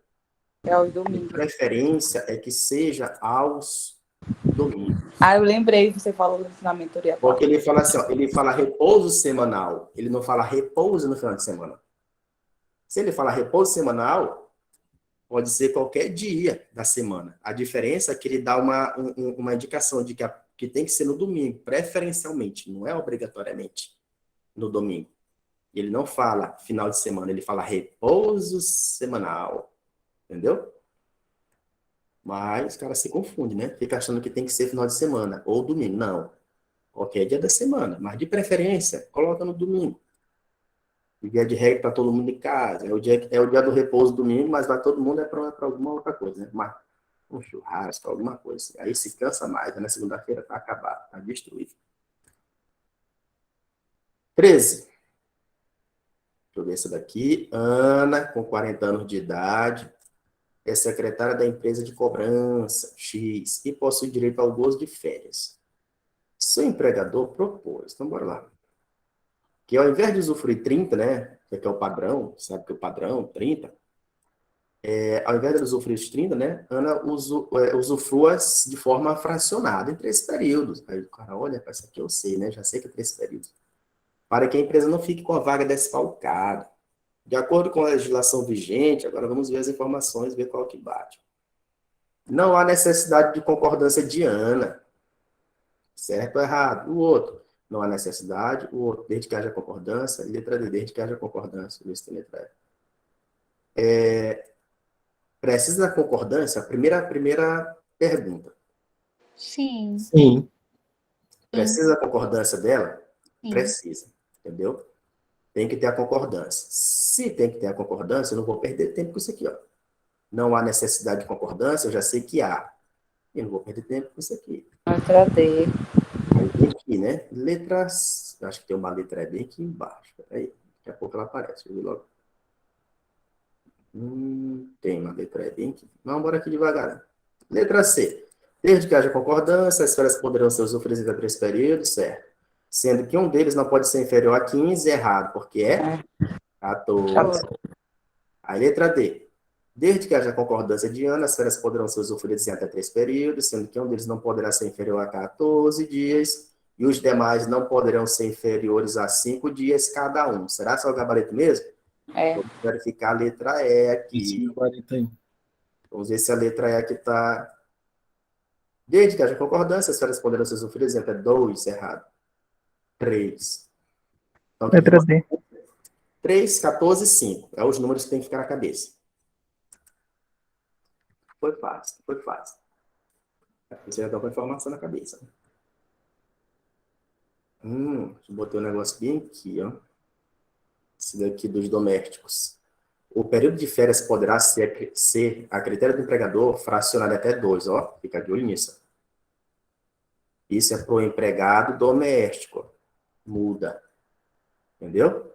S3: É aos
S2: De
S3: domingos.
S2: preferência é que seja aos domingos.
S3: Ah, eu lembrei, você falou do ensinamento oriental.
S2: Porque ele fala assim, ó, ele fala repouso semanal, ele não fala repouso no final de semana. Se ele fala repouso semanal, pode ser qualquer dia da semana. A diferença é que ele dá uma indicação de que tem que ser no domingo, preferencialmente, não é obrigatoriamente no domingo. Ele não fala final de semana, ele fala repouso semanal. Entendeu? Mas os caras se confundem, né? Fica achando que tem que ser final de semana ou domingo. Não. Qualquer dia da semana. Mas de preferência, coloca no domingo. O dia de regra para todo mundo em casa. É o dia do repouso domingo, mas vai todo mundo para alguma outra coisa, né? Mas um churrasco, alguma coisa. Aí se cansa mais, né? Na segunda-feira está acabado, está destruído. 13. Deixa eu ver essa daqui. Ana, com 40 anos de idade, é secretária da empresa de cobrança X e possui direito ao gozo de férias. Seu empregador propôs, então bora lá, que ao invés de usufruir 30, né, que é o padrão, sabe que é o padrão, 30, ao invés de usufruir os 30, né, Ana usufrua de forma fracionada em 3 períodos. Aí o cara, olha, isso aqui eu sei, né, já sei que é 3 períodos. Para que a empresa não fique com a vaga desfalcada. De acordo com a legislação vigente, agora vamos ver as informações, ver qual que bate. Não há necessidade de concordância de Ana. Certo ou errado? O outro. Não há necessidade. O outro, desde que haja concordância. Letra D, desde que haja concordância. Vê se tem letra E. Precisa da concordância? Primeira pergunta.
S1: Sim,
S6: Sim.
S2: Precisa da concordância dela?
S1: sim.
S2: Precisa. Entendeu? Tem que ter a concordância. Se tem que ter a concordância, eu não vou perder tempo com isso aqui, ó. Não há necessidade de concordância, eu já sei que há. Eu não vou perder tempo com isso aqui.
S3: Letra D.
S2: Aí tem aqui, né? Letras. Acho que tem uma letra E bem aqui embaixo. Peraí. Daqui a pouco ela aparece. Eu vi logo. Tem uma letra E bem aqui. Vamos embora aqui devagar. Né? Letra C. Desde que haja concordância, as férias poderão ser usufruídas em 3 períodos, certo? Sendo que um deles não pode ser inferior a 15, errado, porque é 14. Aí, letra D. Desde que haja concordância de ano, as férias poderão ser usufruídas em até 3 períodos, sendo que um deles não poderá ser inferior a 14 dias, e os demais não poderão ser inferiores a 5 dias cada um. Será só o gabarito mesmo? Vamos verificar a letra E aqui. Vamos ver se a letra E aqui está... Desde que haja concordância, as férias poderão ser usufruídas em até 2, errado. 3. Então,
S5: Letra D.
S2: 3, 14 e 5. É os números que tem que ficar na cabeça. Foi fácil, foi fácil. Você já está com a informação na cabeça. Eu botei um negócio bem aqui, ó. Esse daqui dos domésticos. O período de férias poderá ser a critério do empregador, fracionado até 2, ó. Fica de olho nisso. Isso é para o empregado doméstico. Muda. Entendeu?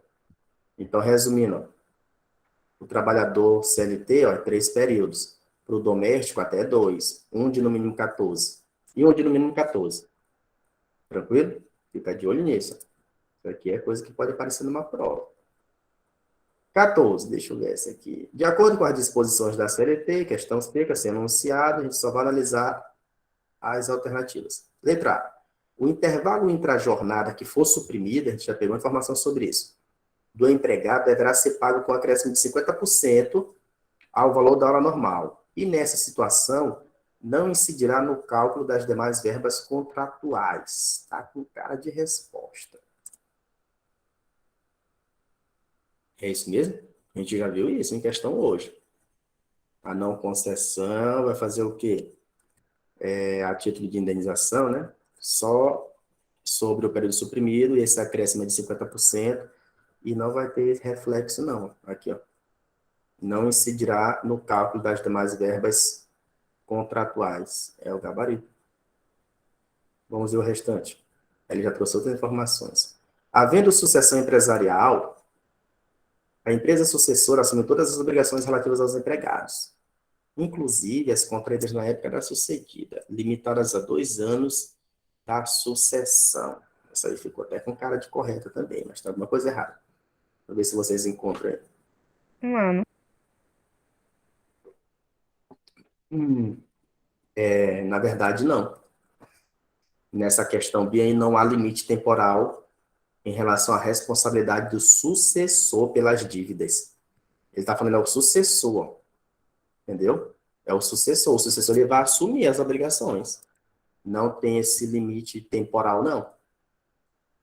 S2: Então, resumindo, o trabalhador CLT, ó, 3 períodos. Para o doméstico, até 2. Um de no mínimo 14. E um de no mínimo 14. Tranquilo? Fica de olho nisso. Isso aqui é coisa que pode aparecer numa prova. 14, deixa eu ver essa aqui. De acordo com as disposições da CLT, questão fica sendo anunciada, a gente só vai analisar as alternativas. Letra A. O intervalo intra-jornada que for suprimido, a gente já pegou informação sobre isso, do empregado deverá ser pago com acréscimo de 50% ao valor da hora normal. E nessa situação, não incidirá no cálculo das demais verbas contratuais. Está com cara de resposta. É isso mesmo? A gente já viu isso em questão hoje. A não concessão vai fazer o quê? A título de indenização, né? Só sobre o período suprimido, e esse acréscimo é de 50%, e não vai ter reflexo, não. Aqui, ó. Não incidirá no cálculo das demais verbas contratuais. É o gabarito. Vamos ver o restante. Ele já trouxe outras informações. Havendo sucessão empresarial, a empresa sucessora assume todas as obrigações relativas aos empregados, inclusive as contraídas na época da sucedida, limitadas a 2 anos da sucessão. Essa aí ficou até com cara de correta também, mas tem alguma coisa errada. Vou ver se vocês encontram aí.
S7: Um ano.
S2: Na verdade, não. Nessa questão B aí não há limite temporal em relação à responsabilidade do sucessor pelas dívidas. Ele está falando é o sucessor, entendeu? É o sucessor ele vai assumir as obrigações. Não tem esse limite temporal, não.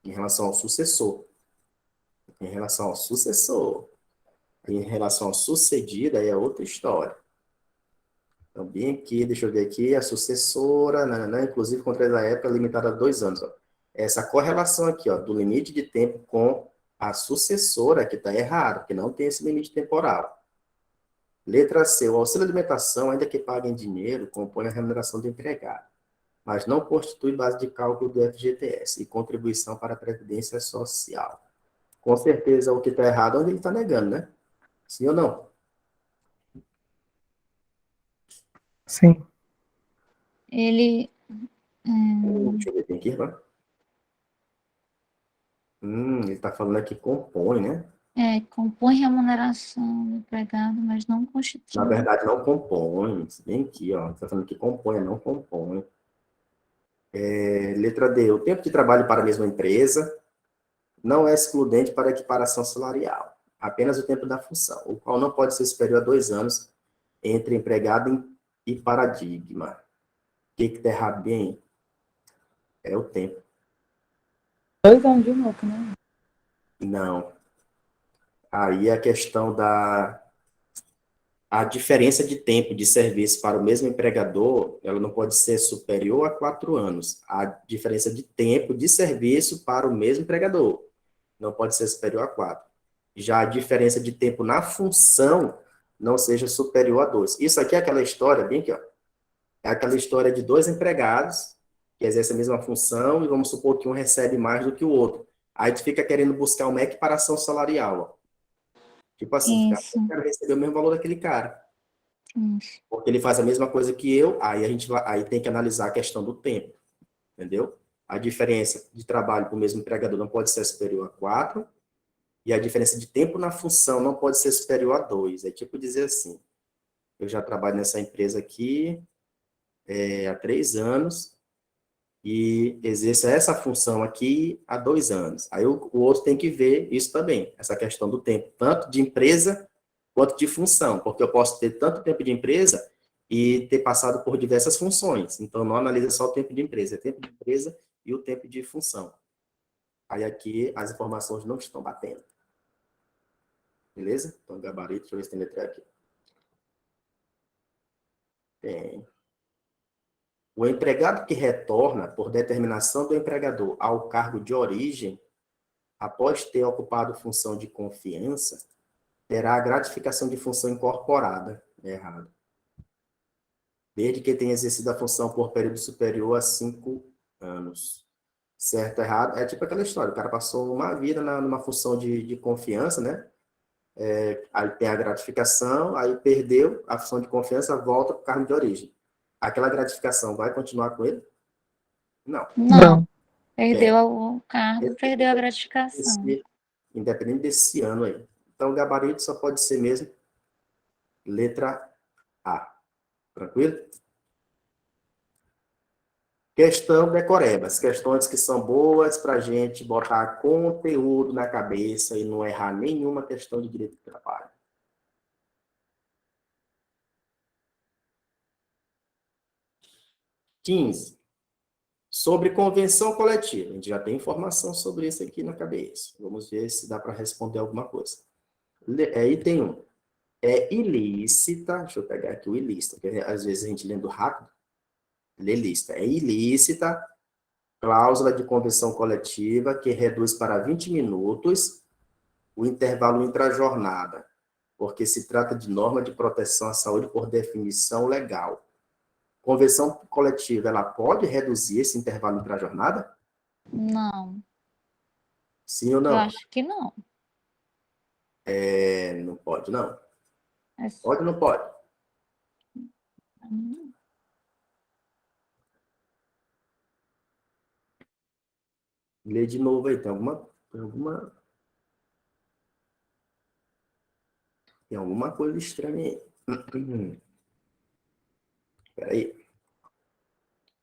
S2: Em relação ao sucessor. Em relação ao sucessor. Em relação ao sucedido, aí é outra história. Então, bem aqui, deixa eu ver aqui, a sucessora, inclusive contra a época limitada a 2 anos. Ó. Essa correlação aqui, ó, do limite de tempo com a sucessora, que está errado, porque não tem esse limite temporal. Letra C, o auxílio alimentação, ainda que pague em dinheiro, compõe a remuneração do empregado, mas não constitui base de cálculo do FGTS e contribuição para a Previdência Social. Com certeza, o que está errado é onde ele está negando, né? Sim ou não?
S5: Sim.
S1: Ele.
S2: Deixa eu ver bem aqui, vai. Ele está falando aqui compõe, né?
S1: Compõe remuneração do empregado, mas não
S2: Na
S1: constitui.
S2: verdade, não compõe. Vem aqui, ó. Está falando que compõe, não compõe. Letra D. O tempo de trabalho para a mesma empresa não é excludente para equiparação salarial. Apenas o tempo da função, o qual não pode ser superior a 2 anos entre empregado e paradigma. O que está errado bem? É o tempo.
S3: 2 anos de novo, né?
S2: Não. Aí a questão a diferença de tempo de serviço para o mesmo empregador, ela não pode ser superior a 4 anos. A diferença de tempo de serviço para o mesmo empregador não pode ser superior a 4. Já a diferença de tempo na função não seja superior a 2. Isso aqui é aquela história, bem aqui, ó. É aquela história de 2 empregados que exercem a mesma função e vamos supor que um recebe mais do que o outro. Aí tu fica querendo buscar uma equiparação salarial, ó. Tipo assim,
S1: Isso,
S2: eu quero receber o mesmo valor daquele cara.
S1: isso.
S2: Porque ele faz a mesma coisa que eu, aí tem que analisar a questão do tempo, entendeu? A diferença de trabalho para o mesmo empregador não pode ser superior a 4, e a diferença de tempo na função não pode ser superior a 2. É tipo dizer assim, eu já trabalho nessa empresa aqui há 3 anos, e exerço essa função aqui há 2 anos. Aí o outro tem que ver isso também, essa questão do tempo, tanto de empresa quanto de função, porque eu posso ter tanto tempo de empresa e ter passado por diversas funções. Então, não analisa só o tempo de empresa, é tempo de empresa e o tempo de função. Aí aqui as informações não estão batendo. Beleza? Então, gabarito, deixa eu ver se tem letra aqui. Tem. O empregado que retorna, por determinação do empregador, ao cargo de origem, após ter ocupado função de confiança, terá a gratificação de função incorporada. É errado. Desde que tenha exercido a função por período superior a 5 anos. Certo, errado? É tipo aquela história, o cara passou uma vida numa função de confiança, né? Aí tem a gratificação, aí perdeu a função de confiança, volta para o cargo de origem. Aquela gratificação vai continuar com ele? Não.
S1: Não,
S5: Não.
S1: perdeu o cargo, perdeu a gratificação.
S2: Independente desse ano aí. Então, o gabarito só pode ser mesmo letra A. Tranquilo? Questão decorebas. Questões que são boas para a gente botar conteúdo na cabeça e não errar nenhuma questão de direito do trabalho. 15. Sobre convenção coletiva. A gente já tem informação sobre isso aqui na cabeça. Vamos ver se dá para responder alguma coisa. Item 1. É ilícita, deixa eu pegar aqui o ilícita, porque às vezes a gente lendo rápido, lê lista. É ilícita cláusula de convenção coletiva que reduz para 20 minutos o intervalo intra-jornada, porque se trata de norma de proteção à saúde por definição legal. Convenção coletiva, ela pode reduzir esse intervalo intra-jornada?
S1: Não,
S2: Sim ou
S1: eu
S2: não?
S1: acho que não.
S2: Não pode, não.
S1: É
S2: Pode ou não pode? Lê de novo aí, tem alguma coisa estranha aí. Espera aí.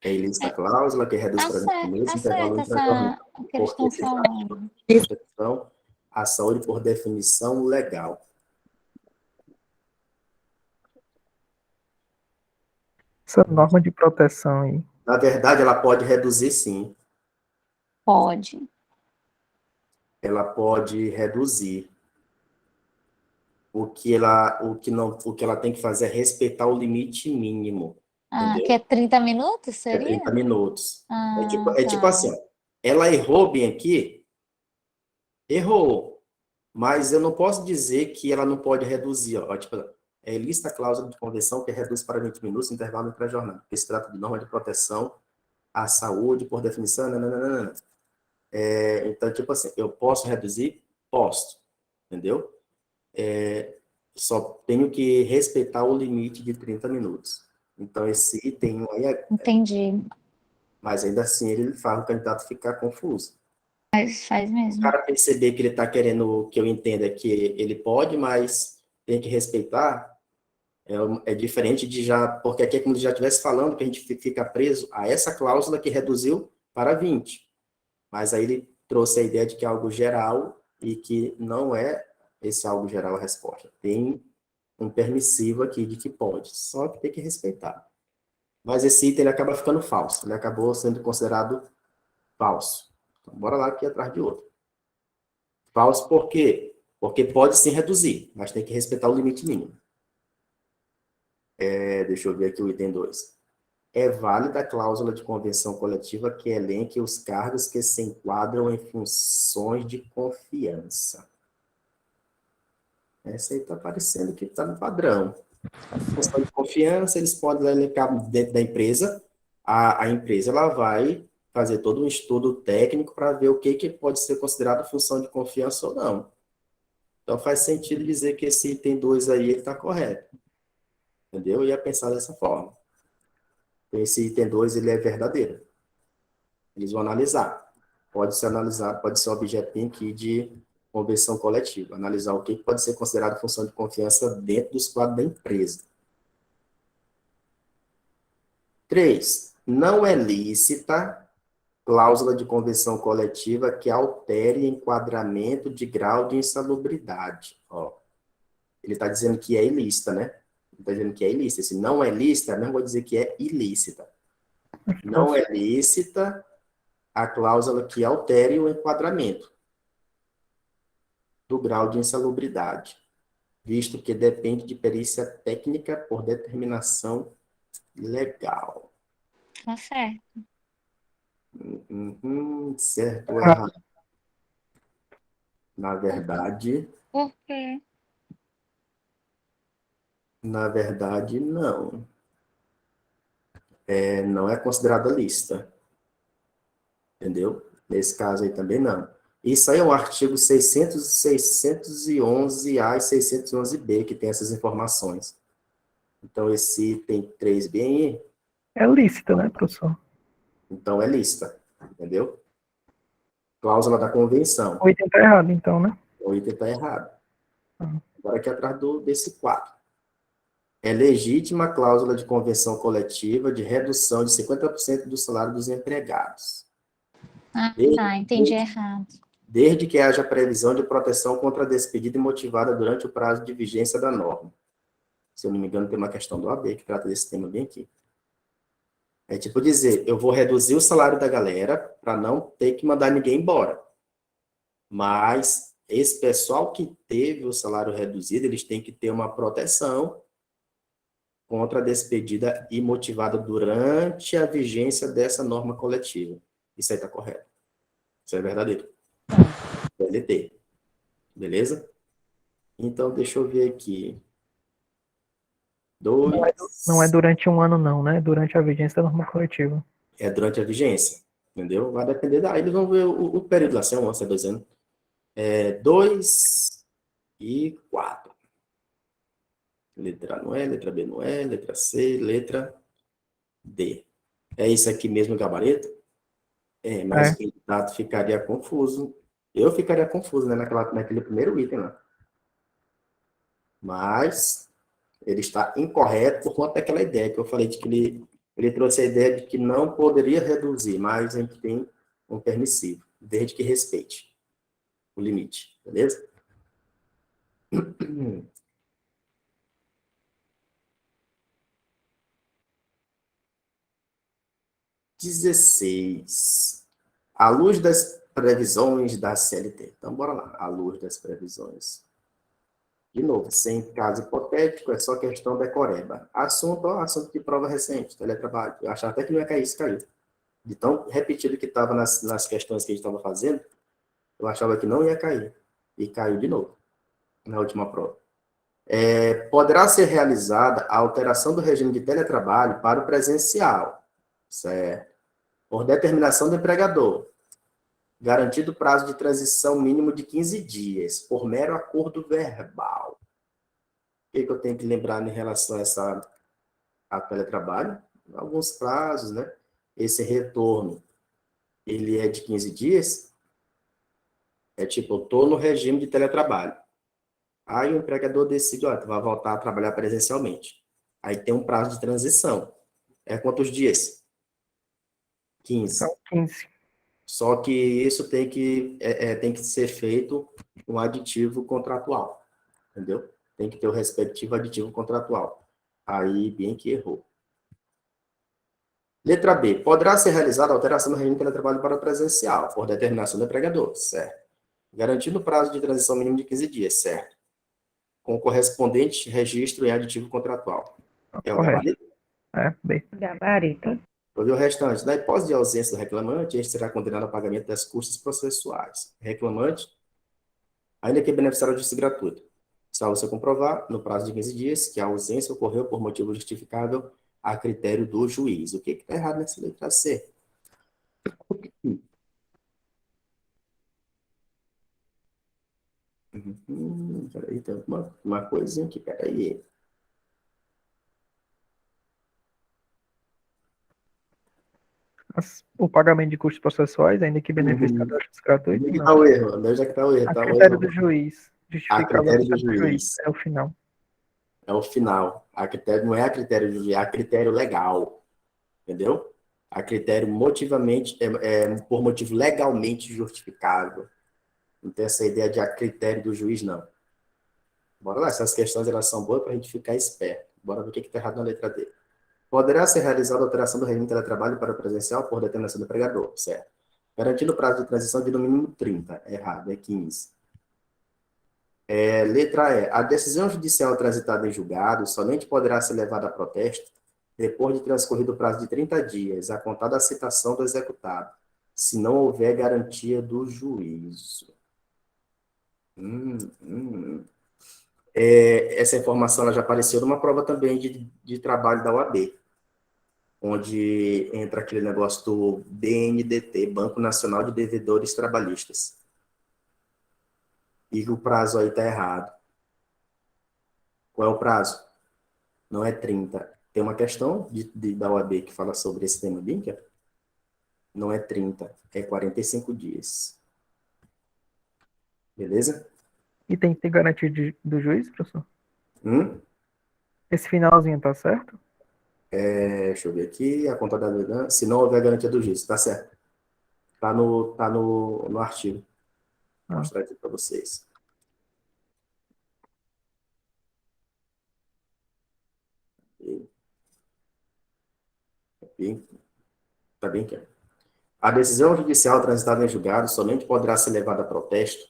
S2: É ilícita a cláusula que reduz para 20 minutos o intervalo
S1: Tá certo
S2: intra-jornada,
S1: essa que eles estão
S2: porque se trata
S1: falando.
S2: de proteção à saúde por definição legal.
S5: Essa norma de proteção aí.
S2: Na verdade, ela pode reduzir, sim.
S1: Pode.
S2: Ela pode reduzir. O que ela tem que fazer é respeitar o limite mínimo. Entendeu?
S1: Que é 30 minutos,
S2: É
S1: seria?
S2: 30 minutos. Tipo
S1: Tá.
S2: assim, ó, ela errou bem aqui, errou. Mas eu não posso dizer que ela não pode reduzir. Ó, tipo, lista a cláusula de convenção que reduz para 20 minutos o intervalo entre a jornada, porque se trata de norma de proteção à saúde, por definição, nananana. Então, tipo assim, eu posso reduzir? Posso, entendeu? Só tenho que respeitar o limite de 30 minutos. Então, esse item aí
S1: Entendi.
S2: mas ainda assim ele faz o candidato ficar confuso.
S1: Faz
S2: O
S1: mesmo.
S2: cara perceber que ele está querendo que eu entenda que ele pode, mas tem que respeitar, é diferente de já, porque aqui é como se já estivesse falando que a gente fica preso a essa cláusula que reduziu para 20. Mas aí ele trouxe a ideia de que é algo geral e que não é esse algo geral a resposta. Tem um permissivo aqui de que pode, só que tem que respeitar. Mas esse item ele acaba ficando falso, ele acabou sendo considerado falso. Então, bora lá aqui atrás de outro. Falso por quê? Porque pode sim reduzir, mas tem que respeitar o limite mínimo. Deixa eu ver aqui o item 2. É válida a cláusula de convenção coletiva que elenque os cargos que se enquadram em funções de confiança. Essa aí está parecendo que está no padrão. A função de confiança, eles podem elencar dentro da empresa. A empresa ela vai fazer todo um estudo técnico para ver o que pode ser considerado função de confiança ou não. Então, faz sentido dizer que esse item 2 aí está correto. Entendeu? E é pensar dessa forma. Esse item 2 ele é verdadeiro. Eles vão analisar. Pode ser analisado, pode ser um objetinho aqui de convenção coletiva. Analisar o que pode ser considerado função de confiança dentro dos quadros da empresa. 3. Não é lícita cláusula de convenção coletiva que altere enquadramento de grau de insalubridade. Ó, ele está dizendo que é ilícita, né? Ele está dizendo que é ilícita. Se não é lícita, não vou dizer que é ilícita. Não é lícita a cláusula que altere o enquadramento do grau de insalubridade, visto que depende de perícia técnica por determinação legal.
S1: Tá certo.
S2: Certo ou errado? Na verdade,
S1: Por quê?
S2: não. Não é considerada lista. Entendeu? Nesse caso aí também não. Isso aí é o artigo 611A e 611B que tem essas informações. Então, esse item 3B aí,
S5: É lícita, né, professor?
S2: então é lista. Entendeu? Cláusula da convenção.
S5: O item tá errado, então, né?
S2: O item está errado. Agora aqui atrás desse 4. É legítima a cláusula de convenção coletiva de redução de 50% do salário dos empregados.
S1: Ah, tá, entendi errado.
S2: Desde que haja previsão de proteção contra a despedida imotivada durante o prazo de vigência da norma. Se eu não me engano, tem uma questão do AB que trata desse tema bem aqui. É tipo dizer, eu vou reduzir o salário da galera para não ter que mandar ninguém embora. Mas esse pessoal que teve o salário reduzido, eles têm que ter uma proteção contra a despedida imotivada durante a vigência dessa norma coletiva. Isso aí está correto. Isso é verdadeiro. CLT. Beleza? Então, deixa eu ver aqui. 2.
S5: Não é durante um ano, não, né? Durante a vigência da norma coletiva.
S2: É durante a vigência. Entendeu? Vai depender da. Eles vão ver o período lá, se é 1 ano, se é 2 anos. 2 e 4. Letra A não é, letra B não é, letra C, letra D. É isso aqui mesmo, gabarito? Mas o candidato ficaria confuso. Eu ficaria confuso, né, naquele primeiro item lá. Mas ele está incorreto por conta daquela ideia que eu falei de que ele trouxe a ideia de que não poderia reduzir, mas a gente tem um permissivo, desde que respeite o limite, beleza? 16. À luz das previsões da CLT. Então, bora lá. À luz das previsões. De novo, sem caso hipotético, é só questão decoreba. Assunto de prova recente, teletrabalho. Eu achava até que não ia cair, isso caiu. De tão repetido que estava nas questões que a gente estava fazendo, eu achava que não ia cair. E caiu de novo, na última prova. Poderá ser realizada a alteração do regime de teletrabalho para o presencial, certo? Por determinação do empregador, garantido prazo de transição mínimo de 15 dias, por mero acordo verbal. O que eu tenho que lembrar em relação a teletrabalho? Alguns prazos, né? Esse retorno, ele é de 15 dias, É tipo, eu estou no regime de teletrabalho. Aí o empregador decide, ó, tu vai voltar a trabalhar presencialmente. Aí tem um prazo de transição. É quantos dias? 15.
S5: São 15.
S2: Só que isso tem que ser feito um aditivo contratual, entendeu? Tem que ter o respectivo aditivo contratual. Aí, bem que errou. Letra B. Poderá ser realizada alteração no regime de teletrabalho para presencial, por determinação do empregador, certo? Garantindo o prazo de transição mínimo de 15 dias, certo? Com correspondente registro em aditivo contratual. É o
S5: Correto.
S2: gabarito?
S5: É, B.
S3: Gabarito.
S2: Vou ver o restante. Na hipótese de ausência do reclamante, este será condenado ao pagamento das custas processuais. Reclamante, ainda que beneficiário de justiça gratuito. Salvo você comprovar, no prazo de 15 dias, que a ausência ocorreu por motivo justificável a critério do juiz. O que está errado nessa letra C? Peraí, tem uma coisinha aqui, peraí.
S5: O pagamento de custos processuais, ainda que beneficiado da justiça gratuita,
S2: Onde que
S5: não.
S2: está o erro? Onde é que está o erro?
S5: A
S2: Tá o
S5: critério
S2: erro
S5: do juiz.
S2: a
S5: Justificável a
S2: critério do
S5: critério do juiz.
S2: juiz.
S5: É o final.
S2: É o final. Não é a critério do juiz, é a critério legal. Entendeu? A critério motivamente, por motivo legalmente justificável. Não tem essa ideia de a critério do juiz, não. Bora lá, essas questões elas são boas para a gente ficar esperto. Bora ver o que está errado na letra D. Poderá ser realizada a alteração do regime de teletrabalho para o presencial por determinação do empregador, certo? Garantindo o prazo de transição de no mínimo 30. Errado, é 15. Letra E. A decisão judicial transitada em julgado somente poderá ser levada a protesto depois de transcorrido o prazo de 30 dias, a contar da citação do executado, se não houver garantia do juízo. Essa informação ela já apareceu numa prova também de trabalho da OAB, onde entra aquele negócio do BNDT, Banco Nacional de Devedores Trabalhistas. E o prazo aí está errado. Qual é o prazo? Não é 30. Tem uma questão da OAB que fala sobre esse tema, Binker? Não é 30, é 45 dias. Beleza?
S5: E tem que ter garantia do juiz, professor?
S2: Esse
S5: finalzinho tá certo?
S2: Deixa eu ver aqui. A contabilidade, se não houver garantia do juiz, tá certo. Tá no artigo. Vou mostrar aqui para vocês. Tá bem claro. A decisão judicial transitada em julgado somente poderá ser levada a protesto,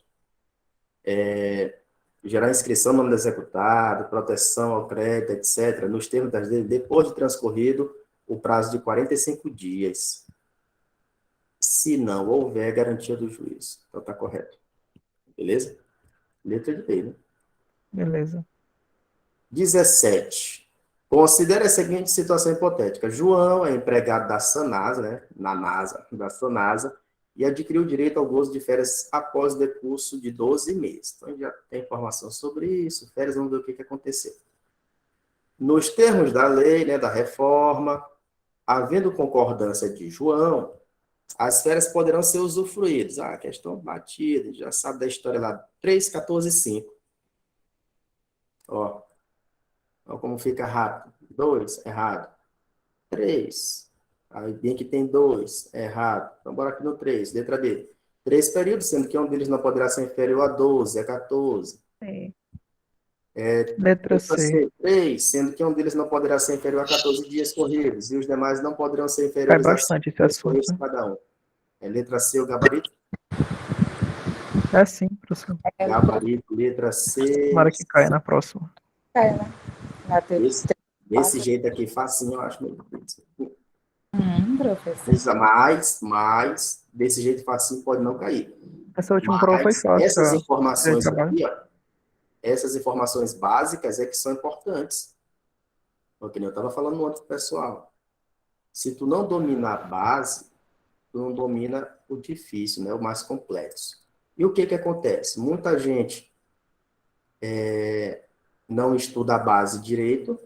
S2: gerar inscrição no nome do executado, proteção ao crédito, etc., nos termos das leis, depois de transcorrido o prazo de 45 dias, se não houver garantia do juiz. Então, tá correto. Beleza? Letra de lei, né?
S5: Beleza.
S2: 17. Considere a seguinte situação hipotética. João é empregado da Sanasa, né? Da Sanasa, e adquiriu direito ao gozo de férias após o decurso de 12 meses. Então, já tem informação sobre isso. Férias, vamos ver o que aconteceu. Nos termos da lei, né, da reforma, havendo concordância de João, as férias poderão ser usufruídas. Questão batida, já sabe da história lá. 3, 14, 5. Ó. Olha como fica rápido. 2, errado. 3. Aí bem que tem 2, errado. Então, bora aqui no 3, letra B. 3 períodos, sendo que um deles não poderá ser inferior a 12, é 14.
S5: Letra C.
S2: 3, sendo que um deles não poderá ser inferior a 14 dias corridos, e os demais não poderão ser
S5: Cai
S2: inferiores a 5
S5: bastante esse
S2: dias
S5: assunto,
S2: corridos
S5: né?
S2: cada um. Letra C, o gabarito?
S5: É sim, professor.
S2: Gabarito, letra C.
S5: Tomara que caia na próxima.
S3: É, né?
S2: Desse jeito aqui, facinho, eu acho meio difícil.
S3: Professor.
S2: Mas, desse jeito facinho pode não cair.
S5: Essa última prova foi fácil.
S2: Essas informações
S5: trabalho.
S2: aqui, ó, essas informações básicas é que são importantes. Porque eu estava falando no outro pessoal. Se tu não domina a base, tu não domina o difícil, né? O mais complexo. E o que acontece? Muita gente não estuda a base direito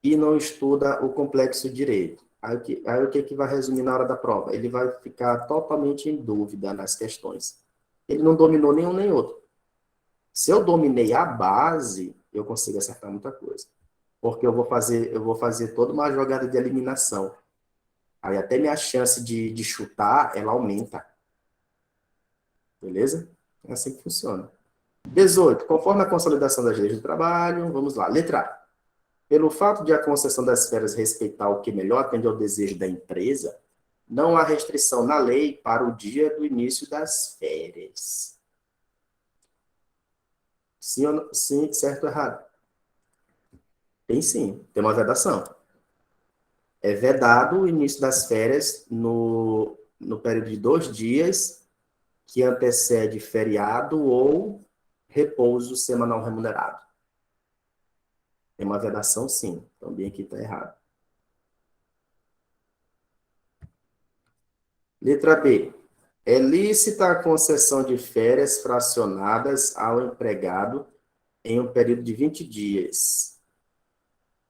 S2: e não estuda o complexo direito. Aí o que vai resumir na hora da prova? Ele vai ficar totalmente em dúvida nas questões. Ele não dominou nenhum nem outro. Se eu dominei a base, eu consigo acertar muita coisa. Porque eu vou fazer toda uma jogada de eliminação. Aí até minha chance de chutar, ela aumenta. Beleza? É assim que funciona. 18. Conforme a consolidação das leis do trabalho, vamos lá. Letra A. Pelo fato de a concessão das férias respeitar o que melhor atende ao desejo da empresa, não há restrição na lei para o dia do início das férias. Sim, sim, certo ou errado? Tem sim, tem uma vedação. É vedado o início das férias no período de 2 dias que antecede feriado ou repouso semanal remunerado. Tem uma vedação, sim. Também aqui está errado. Letra B. É lícita a concessão de férias fracionadas ao empregado em um período de 20 dias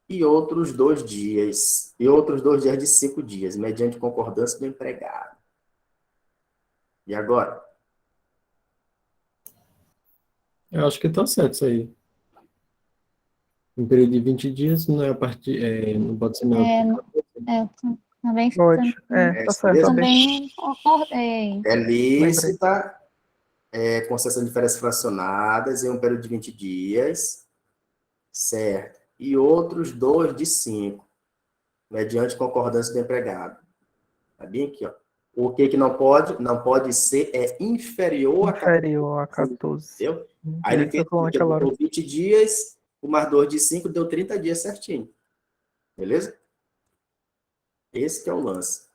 S2: e outros 2 dias de 5 dias, mediante concordância do empregado. E agora?
S6: Eu acho que tá certo isso aí. Um período de 20 dias não é a partir. Não pode ser maior
S1: É,
S6: que 14.
S1: também,
S5: Pode.
S2: É
S5: Tá
S2: isso
S5: certo,
S2: mesmo?
S5: AB.
S1: também concordei.
S2: É
S5: Lembrei.
S2: lícita concessão de férias fracionadas em um período de 20 dias, certo? E outros 2 de 5, mediante concordância do empregado. Tá bem aqui, ó. O que não pode? Não pode ser inferior a 14,
S5: Inferior a 14.
S2: entendeu? Aí ele fez,
S5: Exatamente
S2: ele
S5: agora.
S2: botou 20 dias, o mais 2 de 5 deu 30 dias certinho. Beleza? Esse que é o lance.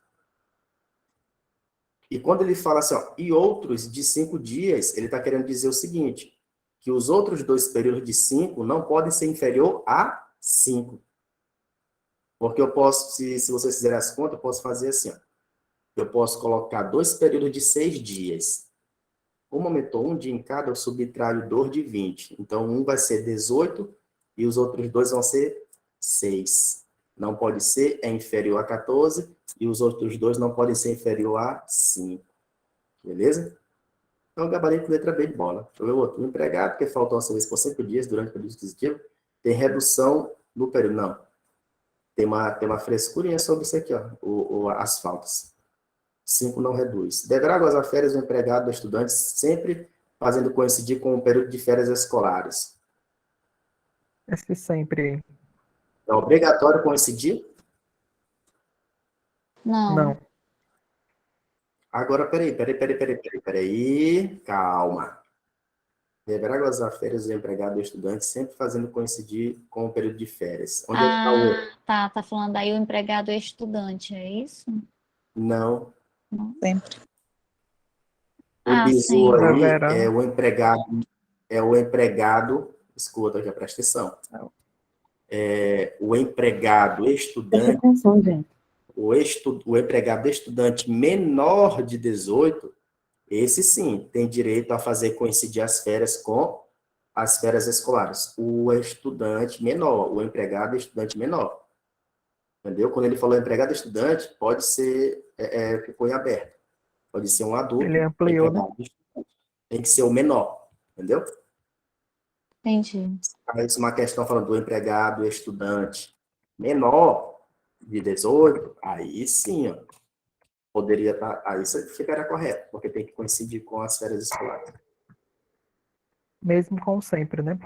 S2: E quando ele fala assim, ó, e outros de 5 dias, ele está querendo dizer o seguinte, que os outros 2 períodos de 5 não podem ser inferior a 5. Porque eu posso, se vocês fizerem as contas, eu posso fazer assim, ó. Eu posso colocar 2 períodos de 6 dias. Como aumentou um dia em cada, eu subtraio 2 de 20. Então, um vai ser 18 e os outros 2 vão ser 6. Não pode ser, é inferior a 14 e os outros 2 não podem ser inferior a 5. Beleza? Então, gabarito letra B de bola. Deixa eu ver o outro. O empregado que faltou a serviço por 5 dias durante o período aquisitivo tem redução no período. Não. Tem uma frescurinha sobre isso aqui, ó, as faltas. 5 não reduz. Deverá gozar férias o empregado do estudante sempre fazendo coincidir com o período de férias escolares.
S5: Esse sempre.
S2: É obrigatório coincidir?
S1: Não.
S5: Não.
S2: Agora, peraí. Calma. Deverá gozar férias o empregado do estudante sempre fazendo coincidir com o período de férias. Onde é que está o erro?
S1: Tá falando aí o empregado estudante, é isso?
S2: Não.
S3: Sempre.
S2: O bizu
S1: Sim.
S2: aí
S5: Deverá.
S2: é o empregado, escuta aqui, presta atenção. O empregado
S3: Presta
S2: estudante,
S3: atenção, gente.
S2: o empregado estudante menor de 18, esse sim tem direito a fazer coincidir as férias com as férias escolares. O estudante menor, o empregado estudante menor. Entendeu? Quando ele falou empregado estudante, pode ser, ficou em aberto. Pode ser um adulto,
S5: Ele ampliou, né?
S2: empregado estudante. Tem que ser o menor, entendeu?
S1: Entendi.
S2: Aí, se uma questão falando do empregado estudante menor de 18, aí sim, ó, poderia estar. Aí isso ficaria correto, porque tem que coincidir com as férias escolares.
S5: Mesmo com sempre, né?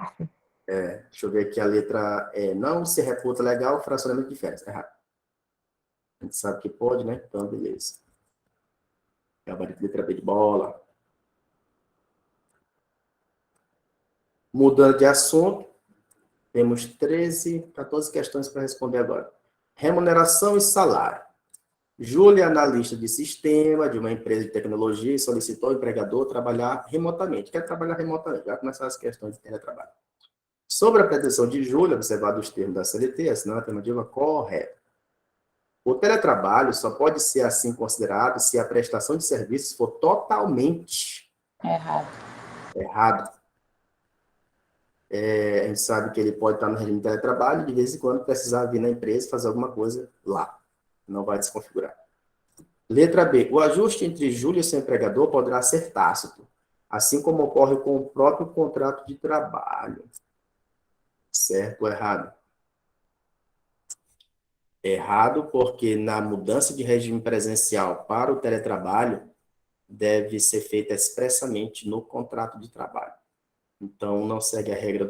S2: Deixa eu ver aqui a letra E. Não se reputa legal fracionamento de férias. Errado. A gente sabe que pode, né? Então, beleza. Gabarito letra B de bola. Mudando de assunto, temos 14 questões para responder agora. Remuneração e salário. Júlia, analista de sistema de uma empresa de tecnologia, solicitou ao empregador trabalhar remotamente. Quer trabalhar remotamente? Vai começar as questões de teletrabalho. Sobre a pretensão de Júlia, observado os termos da CLT, assinando a alternativa correta. O teletrabalho só pode ser assim considerado se a prestação de serviços for totalmente
S3: Errado.
S2: errado. A gente sabe que ele pode estar no regime de teletrabalho e de vez em quando precisar vir na empresa e fazer alguma coisa lá. Não vai desconfigurar. Letra B. O ajuste entre Júlia e seu empregador poderá ser tácito, assim como ocorre com o próprio contrato de trabalho. Certo ou errado? Errado, porque na mudança de regime presencial para o teletrabalho, deve ser feita expressamente no contrato de trabalho. Então, não segue a regra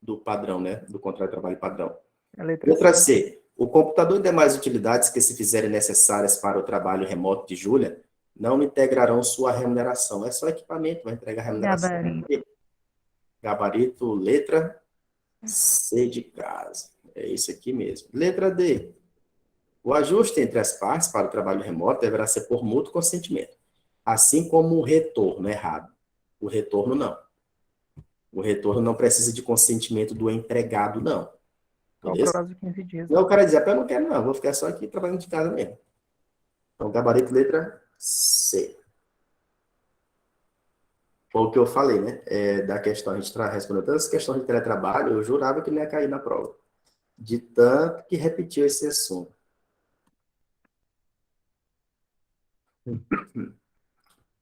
S2: do padrão, né? Do contrato de trabalho padrão.
S5: A letra
S2: Letra
S5: C.
S2: C. O computador e demais utilidades que se fizerem necessárias para o trabalho remoto de Júlia não integrarão sua remuneração. É só equipamento, vai entregar remuneração.
S5: Gabarito.
S2: Gabarito, letra C de casa. É isso aqui mesmo. Letra D. O ajuste entre as partes para o trabalho remoto deverá ser por mútuo consentimento, assim como o retorno, errado. O retorno não. O retorno não precisa de consentimento do empregado, não.
S5: Qual o
S2: Beleza?
S5: prazo de 15 dias?
S2: Não, o cara diz, eu não quero não, vou ficar só aqui trabalhando de casa mesmo. Então, gabarito, letra C. Foi o que eu falei, né? Da questão, a gente respondeu todas as questões de teletrabalho, eu jurava que não ia cair na prova. De tanto que repetiu esse assunto.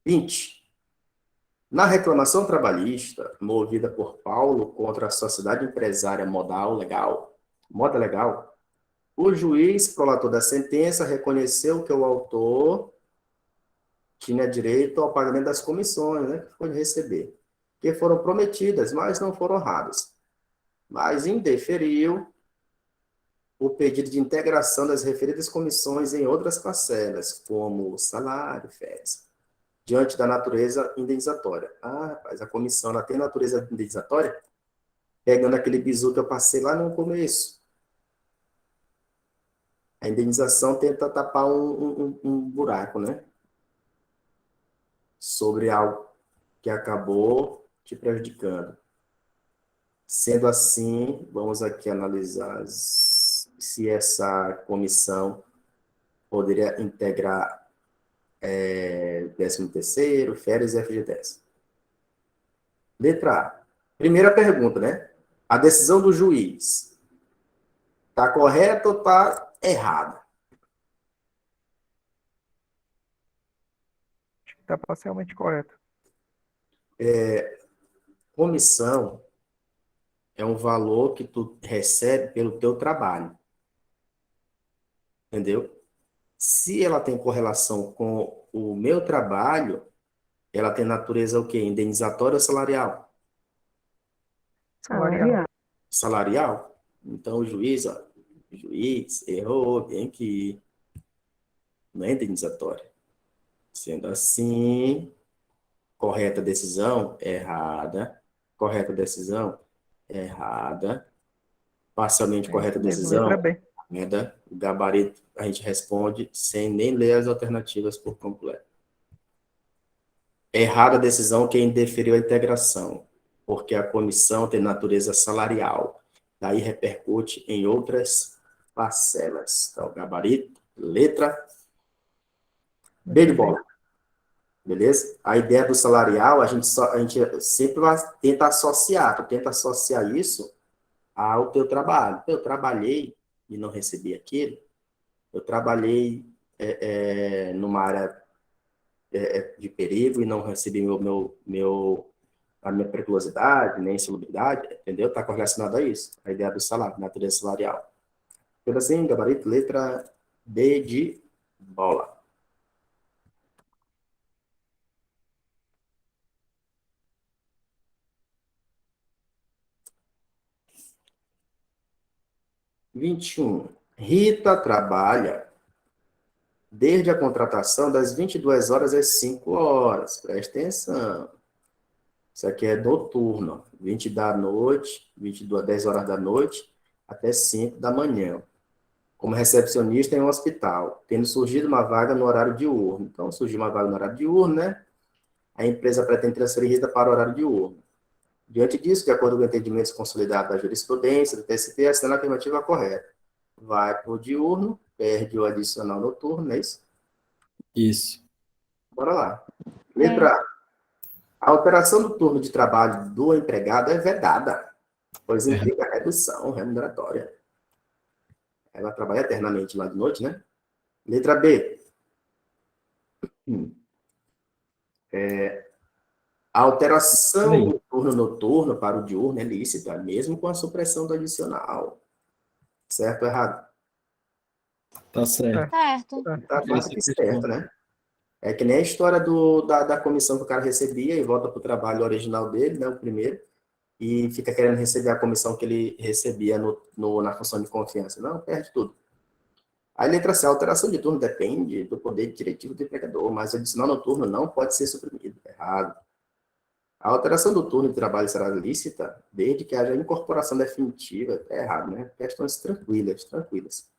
S2: 20. Na reclamação trabalhista, movida por Paulo contra a Sociedade Empresária Moda Legal, o juiz, prolator da sentença, reconheceu que o autor tinha direito ao pagamento das comissões, né, que foi de receber, que foram prometidas, mas não foram honradas. Mas indeferiu o pedido de integração das referidas comissões em outras parcelas, como salário, férias, diante da natureza indenizatória. Ah, rapaz, a comissão ela tem natureza indenizatória? Pegando aquele bizu que eu passei lá no começo. A indenização tenta tapar um buraco, né? Sobre algo que acabou te prejudicando. Sendo assim, vamos aqui analisar se essa comissão poderia integrar 13º, férias e FGTS. Letra A. Primeira pergunta, né? A decisão do juiz está correta ou está errada?
S5: Acho que está parcialmente correto.
S2: Comissão é um valor que tu recebe pelo teu trabalho. Entendeu? Se ela tem correlação com o meu trabalho, ela tem natureza o quê? Indenizatória ou salarial?
S5: Salarial.
S2: Salarial? Então, o juiz errou, vem aqui. Não é indenizatória. Sendo assim, correta decisão? Errada. Correta decisão? Errada. Parcialmente correta decisão?
S5: Letra B.
S2: Errada. O gabarito a gente responde sem nem ler as alternativas por completo. Errada a decisão quem deferiu a integração, porque a comissão tem natureza salarial, daí repercute em outras parcelas. Então, gabarito, letra B de bola. Beleza? A ideia do salarial, a gente sempre vai tentar associar, tu tenta associar isso ao teu trabalho. Eu trabalhei e não recebi aquilo, eu trabalhei numa área de perigo e não recebi a minha periculosidade, nem insalubridade, entendeu? Está correlacionado a isso, a ideia do salário, natureza salarial. Então, assim, gabarito, letra B de bola. Rita trabalha desde a contratação das 22 horas às 5 horas. Presta atenção. Isso aqui é noturno. 20 da noite, 22, 10 horas da noite, até 5 da manhã. Como recepcionista em um hospital, tendo surgido uma vaga no horário diurno. Então, surgiu uma vaga no horário diurno, né? A empresa pretende transferir Rita para o horário diurno. Diante disso, de acordo com o entendimento consolidado da jurisprudência, do TST, a cena afirmativa correta. Vai para o diurno, perde o adicional noturno, não é isso?
S6: Isso.
S2: Bora lá. Letra A. A alteração do turno de trabalho do empregado é vedada, pois implica redução remuneratória. Aí vai trabalhar eternamente lá de noite, né? Letra B. A alteração
S6: Sim.
S2: do turno noturno para o diurno é lícita, mesmo com a supressão do adicional. Certo ou errado?
S6: Tá certo.
S1: Certo.
S2: Tá mais que certo, né? É que nem a história da comissão que o cara recebia e volta para o trabalho original dele, né, o primeiro, e fica querendo receber a comissão que ele recebia na função de confiança. Não, perde tudo. A letra C, a alteração de turno depende do poder diretivo do empregador, mas o adicional noturno não pode ser suprimido. Errado. A alteração do turno de trabalho será lícita desde que haja incorporação definitiva. É errado, né? Questões tranquilas, tranquilas.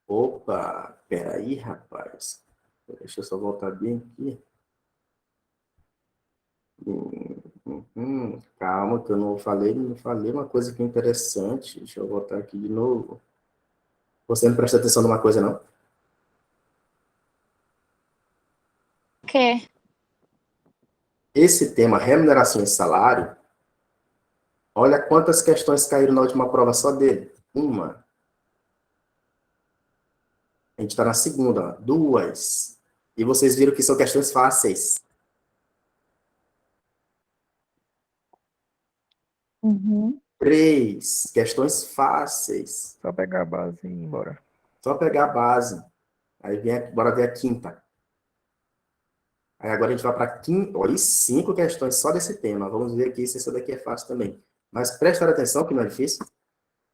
S2: Opa, peraí, rapaz. Deixa eu só voltar bem aqui. Calma, que eu não falei uma coisa aqui interessante. Deixa eu voltar aqui de novo. Você não presta atenção numa coisa, não?
S1: O quê?
S2: Esse tema, remuneração e salário, olha quantas questões caíram na última prova só dele. Uma. A gente está na segunda, ó. Duas. E vocês viram que são questões fáceis.
S1: Uhum.
S2: Três. Questões fáceis.
S5: Só pegar a base e ir embora.
S2: Só pegar a base. Aí bora ver a quinta. Aí agora a gente vai para olha, 5 questões só desse tema. Vamos ver aqui se essa daqui é fácil também. Mas presta atenção que não é difícil.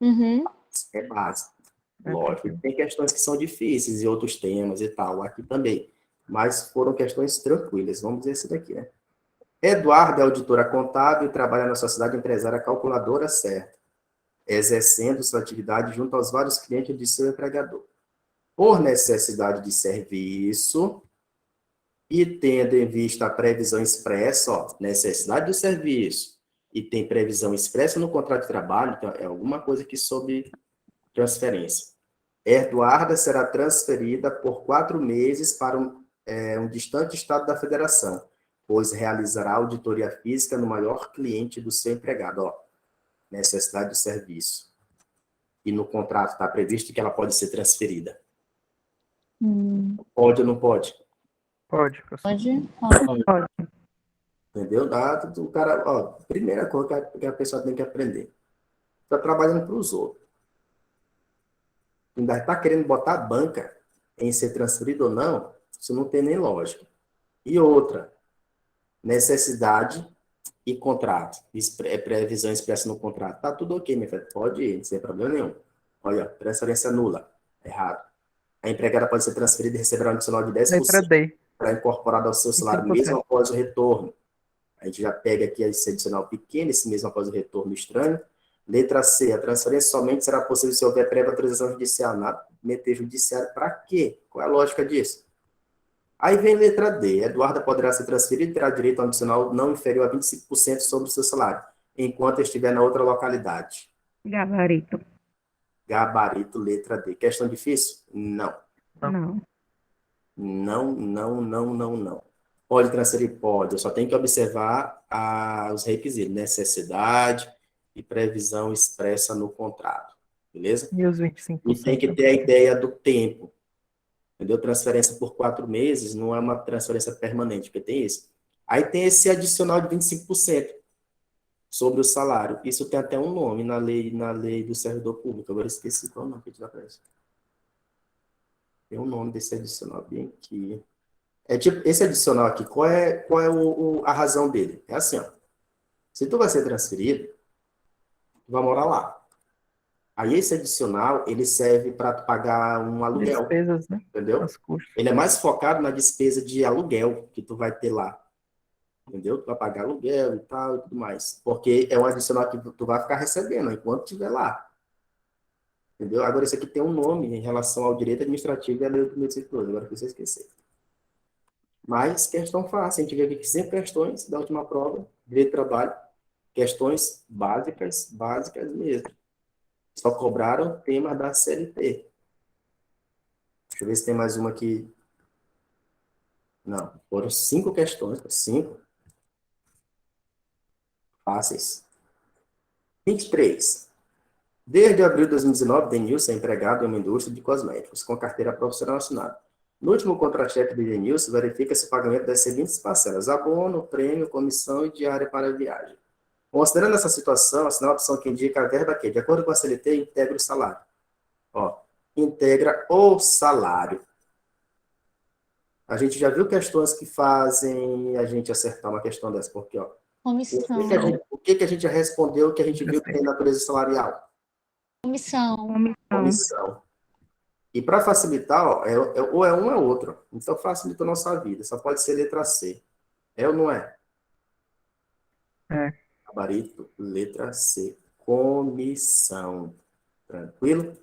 S1: Uhum.
S2: É básico.
S5: É
S2: Lógico,
S5: tranquilo.
S2: tem questões que são difíceis e outros temas e tal, aqui também. Mas foram questões tranquilas. Vamos ver esse daqui, né? Eduardo é auditora contábil e trabalha na sociedade empresária calculadora certa, exercendo sua atividade junto aos vários clientes de seu empregador. Por necessidade de serviço e tendo em vista a previsão expressa, ó, necessidade de serviço, e tem previsão expressa no contrato de trabalho, então é alguma coisa que sob transferência. Eduarda será transferida por 4 meses para um distante estado da federação, pois realizará auditoria física no maior cliente do seu empregado. Ó, necessidade de serviço. E no contrato está previsto que ela pode ser transferida. Pode ou não pode?
S5: Pode, professor.
S1: Pode?
S5: Pode.
S2: Entendeu? O cara, ó, primeira coisa que a pessoa tem que aprender. Está trabalhando para os outros. Ainda está querendo botar a banca em ser transferido ou não, isso não tem nem lógica. E outra, necessidade e contrato. Previsão expressa no contrato. Tá tudo ok, minha filha. Pode ir, sem problema nenhum. Olha, transferência nula. Errado. A empregada pode ser transferida e receberá um adicional de
S5: Letra
S2: 10%
S5: D.
S2: para incorporado ao seu salário,
S5: 25%.
S2: mesmo após o retorno. A gente já pega aqui esse adicional pequeno, esse mesmo após o retorno estranho. Letra C, a transferência somente será possível se houver prévia autorização judicial. Nada, meter judiciário para quê? Qual é a lógica disso? Aí vem letra D. Eduarda poderá ser transferida e terá direito a um adicional não inferior a 25% sobre o seu salário, enquanto estiver na outra localidade.
S7: Gabarito.
S2: Gabarito, letra D. Questão difícil? Não.
S7: Não.
S2: Não. Pode transferir? Pode. Eu só tenho que observar os requisitos. Necessidade e previsão expressa no contrato. Beleza?
S5: E os 25%?
S2: E tem que ter a ideia do tempo. Entendeu? Transferência por 4 meses não é uma transferência permanente, porque tem isso. Aí tem esse adicional de 25% sobre o salário. Isso tem até um nome na lei do servidor público. Agora eu esqueci qual é o nome que dá para isso. Tem um nome desse adicional bem aqui. É tipo, esse adicional aqui, qual é a razão dele? É assim, ó. Se tu vai ser transferido, tu vai morar lá. Aí esse adicional, ele serve para pagar um aluguel.
S5: Despesas, né?
S2: Entendeu?
S5: Os custos.
S2: Ele é mais focado na despesa de aluguel que tu vai ter lá. Entendeu? Tu vai pagar aluguel e tal e tudo mais. Porque é um adicional que tu vai ficar recebendo enquanto estiver lá. Entendeu? Agora, isso aqui tem um nome em relação ao direito administrativo e à lei do 2012. Agora que você esqueceu. Mas, questão fácil. A gente vê aqui que 5 questões da última prova, direito de trabalho, questões básicas mesmo. Só cobraram temas da CLT. Deixa eu ver se tem mais uma aqui Não, foram 5 questões, 5 fáceis. 23. Desde abril de 2019, Denilson é empregado em uma indústria de cosméticos, com carteira profissional assinada. No último contra-cheque de Denilson, verifica-se o pagamento das seguintes parcelas: abono, prêmio, comissão e diária para a viagem. Considerando essa situação, assinar a opção que indica a verba que, de acordo com a CLT, integra o salário. Ó, integra o salário. A gente já viu questões que fazem a gente acertar uma questão dessa, porque, ó,
S1: Comissão.
S2: o que a gente já respondeu que a gente viu que tem natureza salarial?
S1: Comissão.
S2: Comissão. E para facilitar, ó, ou é um ou é outro. Então facilita a nossa vida. Só pode ser letra C. É ou não é?
S5: É.
S2: Gabarito, letra C. Comissão. Tranquilo?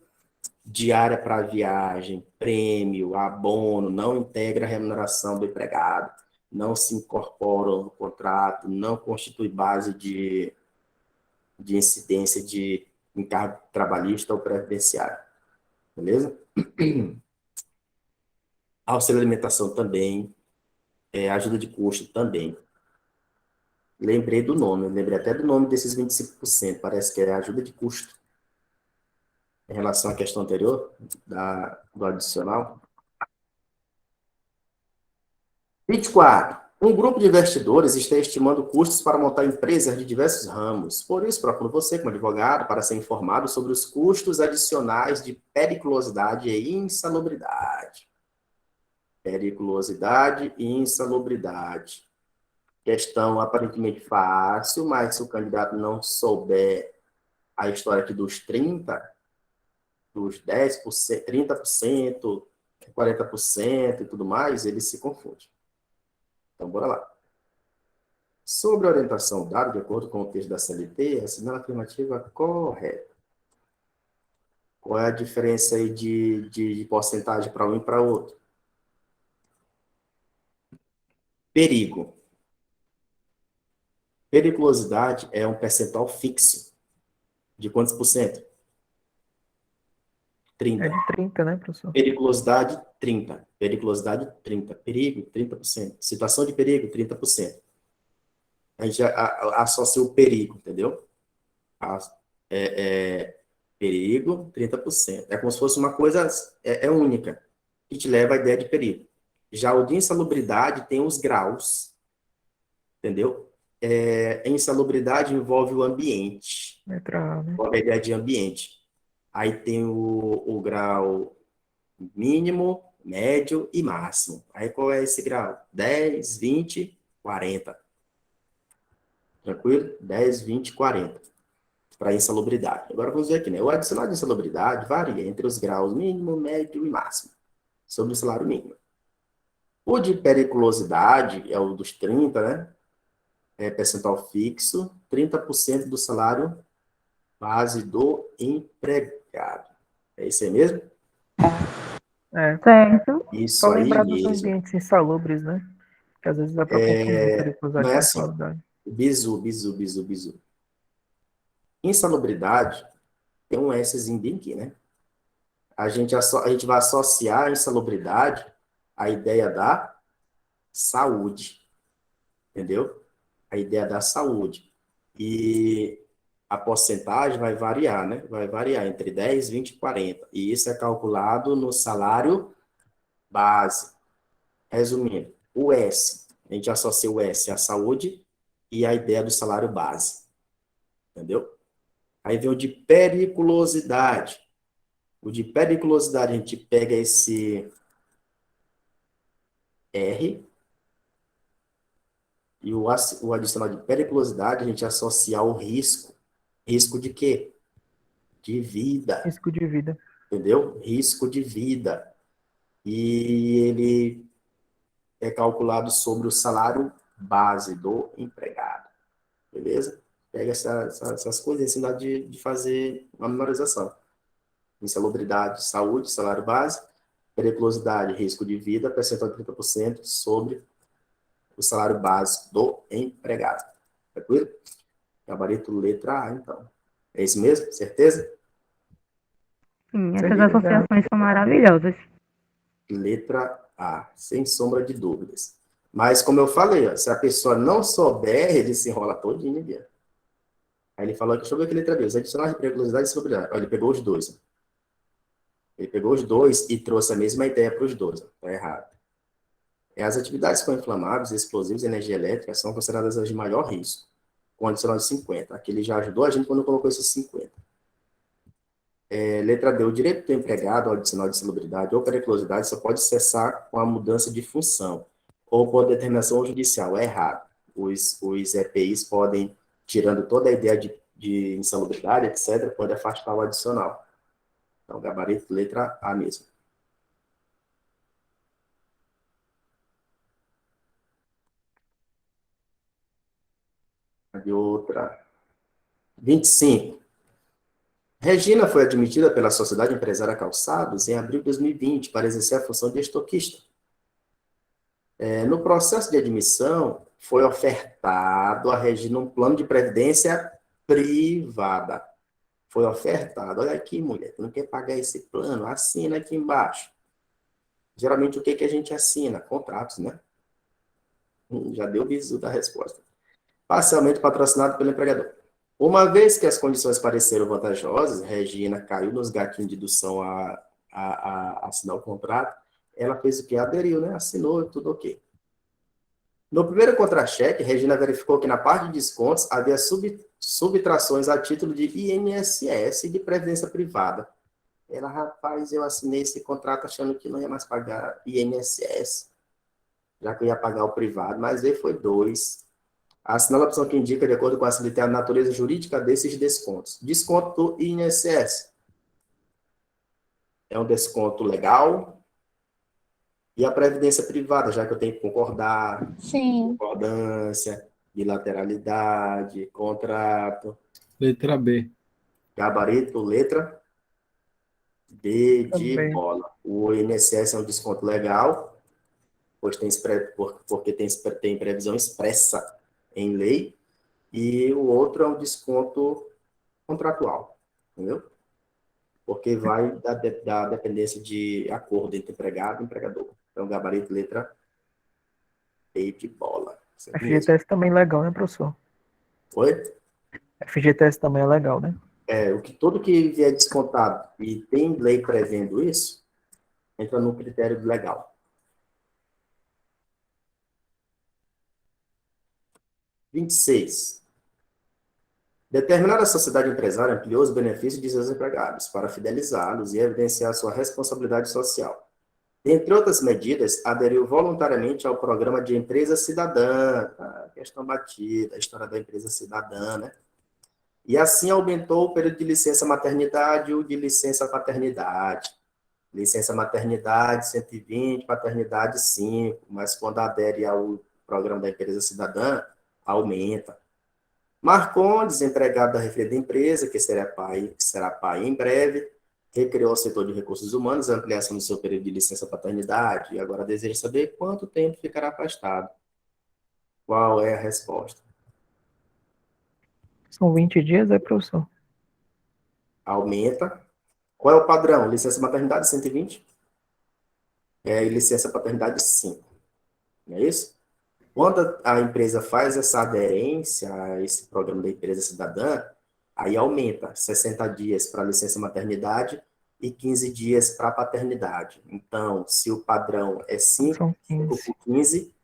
S2: Diária para viagem, prêmio, abono, não integra a remuneração do empregado, não se incorpora no contrato, não constitui base de incidência de encargo trabalhista ou previdenciário. Beleza? Auxílio alimentação também, ajuda de custo também. Lembrei do nome, lembrei até do nome desses 25%, parece que é ajuda de custo. Em relação à questão anterior, do adicional. 24. Um grupo de investidores está estimando custos para montar empresas de diversos ramos. Por isso, procuro você, como advogado, para ser informado sobre os custos adicionais de periculosidade e insalubridade. Periculosidade e insalubridade. Questão aparentemente fácil, mas se o candidato não souber a história aqui dos 30%, dos 10%, 30%, 40% e tudo mais, ele se confunde. Então, bora lá. Sobre a orientação dada, de acordo com o texto da CLT, assinala a afirmativa correta. Qual é a diferença aí de porcentagem para um e para outro? Perigo. Periculosidade é um percentual fixo. De quantos por cento? 30.
S5: É de 30, né, professor?
S2: Periculosidade, 30. Periculosidade, 30. Perigo, 30%. Situação de perigo, 30%. A gente associa o perigo, entendeu? Perigo, 30%. É como se fosse uma coisa única, que te leva à ideia de perigo. Já o de insalubridade tem os graus, entendeu? Insalubridade envolve o ambiente.
S5: Letra A, né?
S2: Envolve a ideia de ambiente. Aí tem o grau mínimo, médio e máximo. Aí qual é esse grau? 10, 20, 40. Tranquilo? 10, 20, 40. Para insalubridade. Agora vamos ver aqui, né? O adicional de insalubridade varia entre os graus mínimo, médio e máximo, sobre o salário mínimo. O de periculosidade é o dos 30, né? É percentual fixo, 30% do salário base do empregado. É isso aí mesmo?
S5: É.
S7: Certo.
S2: Isso
S5: Só
S2: aí
S5: lembrar dos
S2: mesmo.
S5: ambientes insalubres, né? Que às vezes dá para confundir periculosidade
S2: Não é
S5: com
S2: assim.
S5: insalubridade.
S2: Bizu. Insalubridade tem um Szinho bem aqui, né? A gente vai associar a insalubridade à ideia da saúde. Entendeu? A ideia da saúde. E a porcentagem vai variar, né? Vai variar entre 10, 20 e 40. E isso é calculado no salário base. Resumindo, o S, a gente associa o S à saúde e à ideia do salário base. Entendeu? Aí vem o de periculosidade. O de periculosidade, a gente pega esse R e o adicional de periculosidade a gente associa ao risco. Risco de quê? De vida.
S5: Risco de vida.
S2: Entendeu? Risco de vida. E ele é calculado sobre o salário base do empregado. Beleza? Pega essas coisas assim, dá de fazer uma memorização. Insalubridade, saúde, salário base. Periculosidade, risco de vida, percentual de 30% sobre o salário base do empregado. Tranquilo? Gabarito letra A, então. É isso mesmo? Certeza?
S7: Sim, essas
S5: Certeza.
S7: associações são maravilhosas.
S2: Letra A, sem sombra de dúvidas. Mas, como eu falei, ó, se a pessoa não souber, ele se enrola todinho, Bia. Aí ele falou, deixa eu ver aquele letra B, os adicionais de periculosidade e insalubridade. Ó, ele pegou os dois. Ó. Ele pegou os dois e trouxe a mesma ideia para os dois. Está errado. As atividades com inflamáveis, explosivos e energia elétrica são consideradas as de maior risco, com adicional de 50. Aqui ele já ajudou a gente quando colocou esses 50. Letra D. O direito do empregado ao adicional de insalubridade ou periculosidade só pode cessar com a mudança de função ou por determinação judicial. É errado. Os EPIs podem, tirando toda a ideia de insalubridade, etc., pode afastar o adicional. Então, gabarito, letra A mesmo. De outra. 25. Regina foi admitida pela Sociedade Empresária Calçados em abril de 2020 para exercer a função de estoquista. No processo de admissão, foi ofertado a Regina um plano de previdência privada. Foi ofertado. Olha aqui, mulher, tu não quer pagar esse plano? Assina aqui embaixo. Geralmente, o que a gente assina? Contratos, né? Já deu o visu da resposta. Parcialmente patrocinado pelo empregador. Uma vez que as condições pareceram vantajosas, Regina caiu nos gatilhos de indução a assinar o contrato. Ela fez o quê? Aderiu, né? Assinou, tudo ok. No primeiro contra-cheque, Regina verificou que na parte de descontos havia subtrações a título de INSS e de previdência privada. Ela, rapaz, eu assinei esse contrato achando que não ia mais pagar INSS, já que eu ia pagar o privado, mas aí foi 2. Assinala a opção que indica, de acordo com a CLT, a natureza jurídica desses descontos. Desconto do INSS. É um desconto legal. E a previdência privada, já que eu tenho que concordar,
S1: Sim.
S2: concordância, bilateralidade, contrato.
S6: Letra B.
S2: Gabarito, letra B de
S5: Também.
S2: bola. O INSS é um desconto legal, pois porque tem previsão expressa em lei, e o outro é um desconto contratual, entendeu? Porque vai da dependência de acordo entre empregado e empregador. Então, gabarito, letra B de bola. Certo mesmo.
S5: FGTS também é legal, né, professor?
S2: Oi?
S5: FGTS também é legal, né?
S2: Tudo que vier descontado e tem lei prevendo isso, entra no critério legal. 26. Determinada sociedade empresária ampliou os benefícios de seus empregados para fidelizá-los e evidenciar sua responsabilidade social. Entre outras medidas, aderiu voluntariamente ao programa de empresa cidadã, questão batida, a história da empresa cidadã, né? E assim aumentou o período de licença maternidade e o de licença paternidade. Licença maternidade 120, paternidade 5, mas quando adere ao programa da empresa cidadã, aumenta. Marcon, desempregado da referida empresa, que será pai em breve, recriou o setor de recursos humanos, a ampliação do seu período de licença paternidade, e agora deseja saber quanto tempo ficará afastado. Qual é a resposta?
S5: São 20 dias, professor?
S2: Aumenta. Qual é o padrão? Licença maternidade 120? E licença paternidade 5. Não é isso? Quando a empresa faz essa aderência a esse programa da empresa cidadã, aí aumenta 60 dias para licença maternidade e 15 dias para paternidade. Então, se o padrão é 5,
S5: São
S2: 5
S5: 15.
S2: por 15,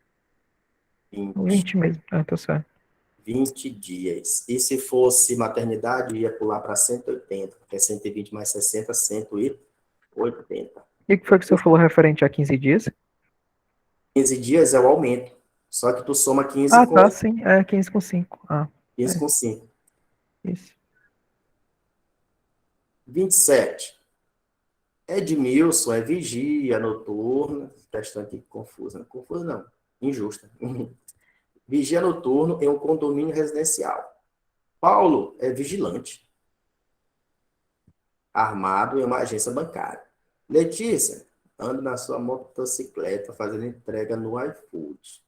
S5: 20 mesmo, tá certo.
S2: 20 dias. E se fosse maternidade, ia pular para 180, porque é 120 mais 60, 180.
S5: E o que foi que o senhor falou referente a 15 dias?
S2: 15 dias é o aumento. Só que tu soma 15
S5: Ah,
S2: com
S5: tá, sim. 15 com 5.
S2: 15 com 5.
S5: Isso.
S2: 27. Edmilson é vigia noturno. Questão aqui confusa. Confusa não. Injusta. Vigia noturno em um condomínio residencial. Paulo é vigilante. Armado em uma agência bancária. Letícia anda na sua motocicleta fazendo entrega no iFood.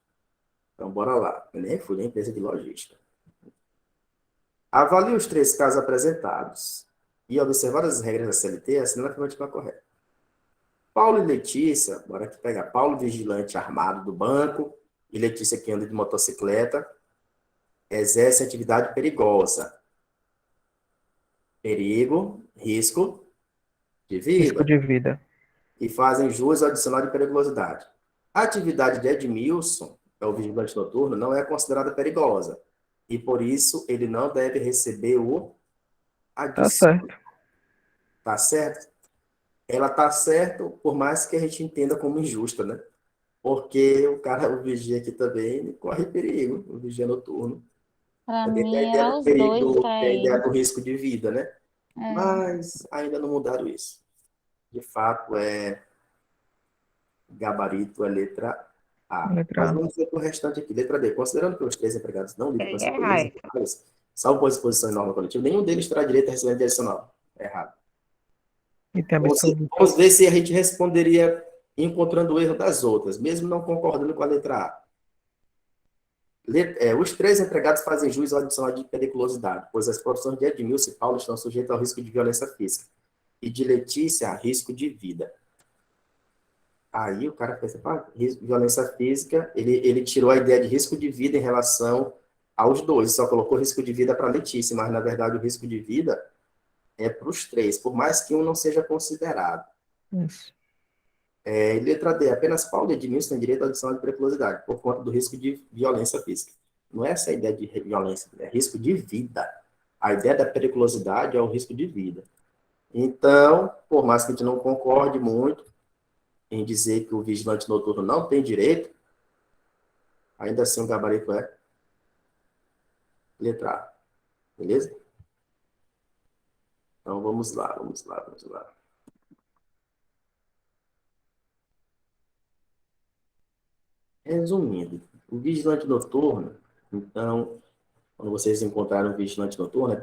S2: Então, bora lá. Nem iFood, é empresa de logística. Avalie os 3 casos apresentados e observar as regras da CLT, assinando a afirmativa correta. Paulo e Letícia, bora aqui pegar Paulo, vigilante armado do banco, e Letícia que anda de motocicleta, exercem atividade perigosa. Perigo, risco de
S5: Risco
S2: vida.
S5: de vida.
S2: E fazem jus ao adicional de periculosidade. A atividade de Edmilson, que é o vigilante noturno, não é considerada perigosa. E por isso ele não deve receber o
S5: Tá
S2: adicional.
S5: certo.
S2: Tá certo? Ela tá certo, por mais que a gente entenda como injusta, né? Porque o cara, o vigia aqui também, ele corre perigo, o vigia noturno.
S1: Para
S2: Também tem a
S1: mim,
S2: ideia
S1: era
S2: do
S1: os dois
S2: perigo,
S1: para
S2: tem a ideia
S1: ele.
S2: do risco de vida, né?
S1: É.
S2: Mas ainda não mudaram isso. De fato, gabarito é letra A.
S5: Letra
S2: Mas
S5: A.
S2: vamos ver para o restante aqui. Letra D. Considerando que os três empregados não lidam com essa
S7: Errado.
S2: coisas, salvo por disposição em norma coletiva, nenhum deles terá direito a recebimento de adicional. Errado.
S5: Item
S2: Vamos ver,
S5: absoluto.
S2: vamos ver se a gente responderia encontrando o erro das outras, mesmo não concordando com a letra A. Os três empregados fazem jus ao adicional de periculosidade, pois as profissões de Edmilson e Paulo estão sujeitas ao risco de violência física e de Letícia a risco de vida. Aí o cara pensa, violência física, ele tirou a ideia de risco de vida em relação aos dois, só colocou risco de vida para Letícia, mas na verdade o risco de vida é para os três, por mais que um não seja considerado.
S5: Isso.
S2: Letra D, apenas Paulo e Edmilson têm direito à adicional de periculosidade, por conta do risco de violência física. Não é essa a ideia de violência, é risco de vida. A ideia da periculosidade é o risco de vida. Então, por mais que a gente não concorde muito em dizer que o vigilante noturno não tem direito, ainda assim o gabarito é letra A. Beleza? Então, vamos lá. Resumindo, o vigilante noturno, então, quando vocês encontraram o vigilante noturno,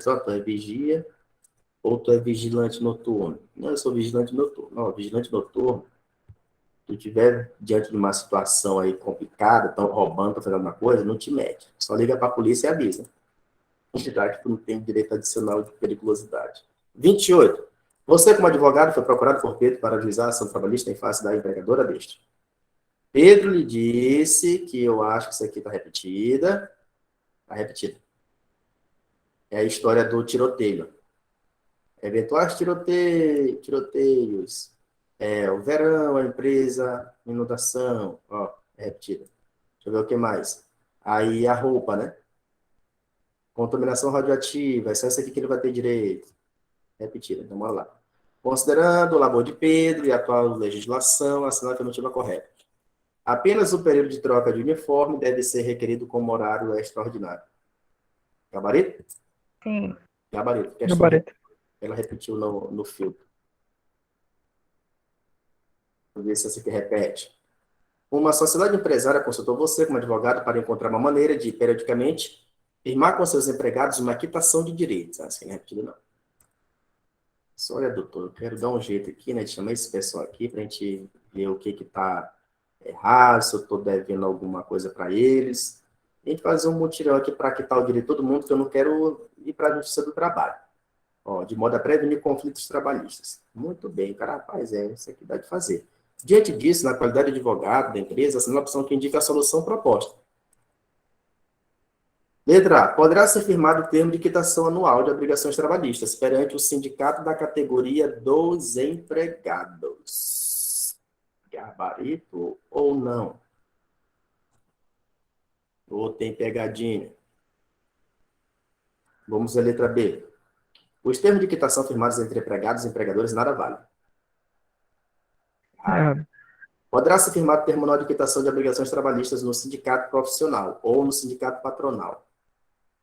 S2: só tu é vigia ou tu é vigilante noturno? Não, eu sou vigilante noturno. Não, vigilante noturno, se tu estiver diante de uma situação aí complicada, estão roubando, estão fazendo alguma coisa, não te mete. Só liga para a polícia e avisa. Entidade que tu não tem direito adicional de periculosidade. 28. Você, como advogado, foi procurado por Pedro para ajuizar a ação trabalhista em face da empregadora deste. Pedro lhe disse que eu acho que isso aqui está repetida. Está repetida. É a história do tiroteio. Eventuais tiroteios. O verão, a empresa, inundação. Ó, é repetida. Deixa eu ver o que mais. Aí a roupa, né? Contaminação radioativa. É só isso aqui que ele vai ter direito. Repetida. Então, bora lá. Considerando o labor de Pedro e a atual legislação, assinar a afirmativa correta. Apenas o período de troca de uniforme deve ser requerido como horário extraordinário. Gabarito?
S7: Sim.
S2: Gabarito.
S5: Gabarito.
S2: Ela repetiu no filtro. Vamos ver se essa aqui repete. Uma sociedade empresária consultou você como advogado para encontrar uma maneira de, periodicamente, firmar com seus empregados uma quitação de direitos. Assim não é repetido, não. Só, olha, doutor, eu quero dar um jeito aqui, né, de chamar esse pessoal aqui para a gente ver o que está errado, se eu estou devendo alguma coisa para eles. A gente fazer um mutirão aqui para quitar o direito de todo mundo, que eu não quero ir para a justiça do trabalho. Ó, de modo a prevenir conflitos trabalhistas. Muito bem, cara, rapaz, isso aqui dá de fazer. Diante disso, na qualidade de advogado da empresa, assina a opção que indica a solução proposta. Letra A. Poderá ser firmado o termo de quitação anual de obrigações trabalhistas perante o sindicato da categoria dos empregados. Gabarito ou não? Ou tem pegadinha? Vamos à letra B. Os termos de quitação firmados entre empregados e empregadores nada valem.
S5: Errado.
S2: Poderá ser firmado o termo anual de quitação de obrigações trabalhistas no sindicato profissional ou no sindicato patronal.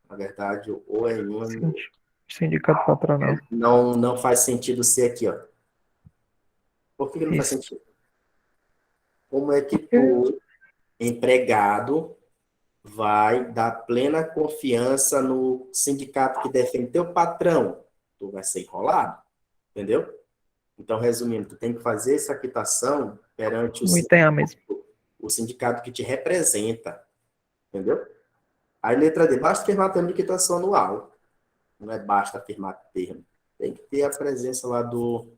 S2: Na verdade, ou é em um...
S5: Sindicato patronal.
S2: Não faz sentido ser aqui, ó. Por que não faz
S5: Isso.
S2: sentido? Como é que tu, empregado, vai dar plena confiança no sindicato que defende teu patrão? Tu vai ser enrolado, entendeu? Então, resumindo, tu tem que fazer essa quitação perante
S5: O item A mesmo.
S2: o sindicato que te representa, entendeu? Aí, letra D, basta firmar termo de quitação anual. Não é basta firmar termo. Tem que ter a presença lá do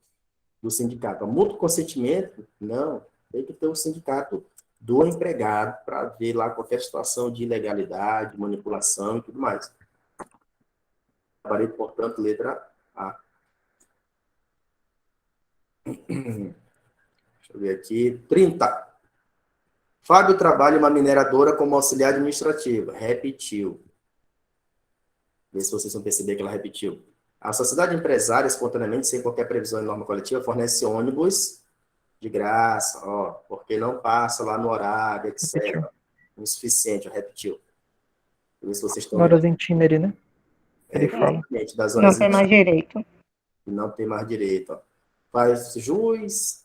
S2: sindicato. O mútuo consentimento, não. Tem que ter o sindicato do empregado para ver lá qualquer situação de ilegalidade, manipulação e tudo mais. Gabarito, portanto, letra A. Deixa eu ver aqui. 30. Fábio trabalha em uma mineradora como auxiliar administrativo. Repetiu. Vê se vocês vão perceber que ela repetiu. A sociedade empresária, espontaneamente, sem qualquer previsão em norma coletiva, fornece ônibus de graça, ó, porque não passa lá no horário, etc.
S5: Repetiu.
S2: Insuficiente, ó, repetiu. Vê se vocês estão
S5: Horas em Tinder, né? Ele fala.
S2: exatamente, das
S7: Não
S2: horas
S7: tem mais direito.
S2: não tem mais direito. Ó. Faz jus,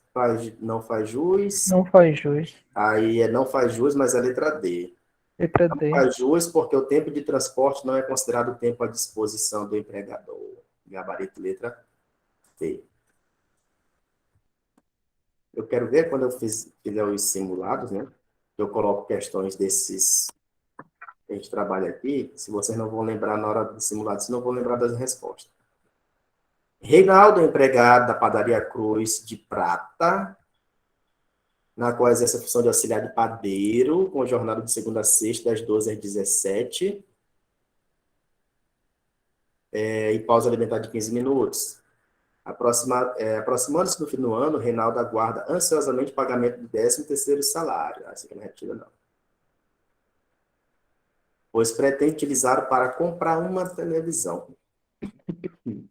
S2: não faz jus,
S5: Não faz jus.
S2: aí não faz jus, mas é letra D.
S5: Letra
S2: Não
S5: D.
S2: faz jus porque o tempo de transporte não é considerado tempo à disposição do empregador. Gabarito, letra D. Eu quero ver quando eu fizer os simulados, né? Eu coloco questões desses que a gente trabalha aqui, se vocês não vão lembrar na hora do simulado, se não vão lembrar das respostas. Reinaldo é empregado da padaria Cruz de Prata, na qual exerce a função de auxiliar de padeiro, com jornada de segunda a sexta, das 12 às 17, e pausa alimentar de 15 minutos. Aproximando-se do fim do ano, Reinaldo aguarda ansiosamente o pagamento do 13º salário. Essa aqui não é retida, não. Pois pretende utilizar para comprar uma televisão. Deixa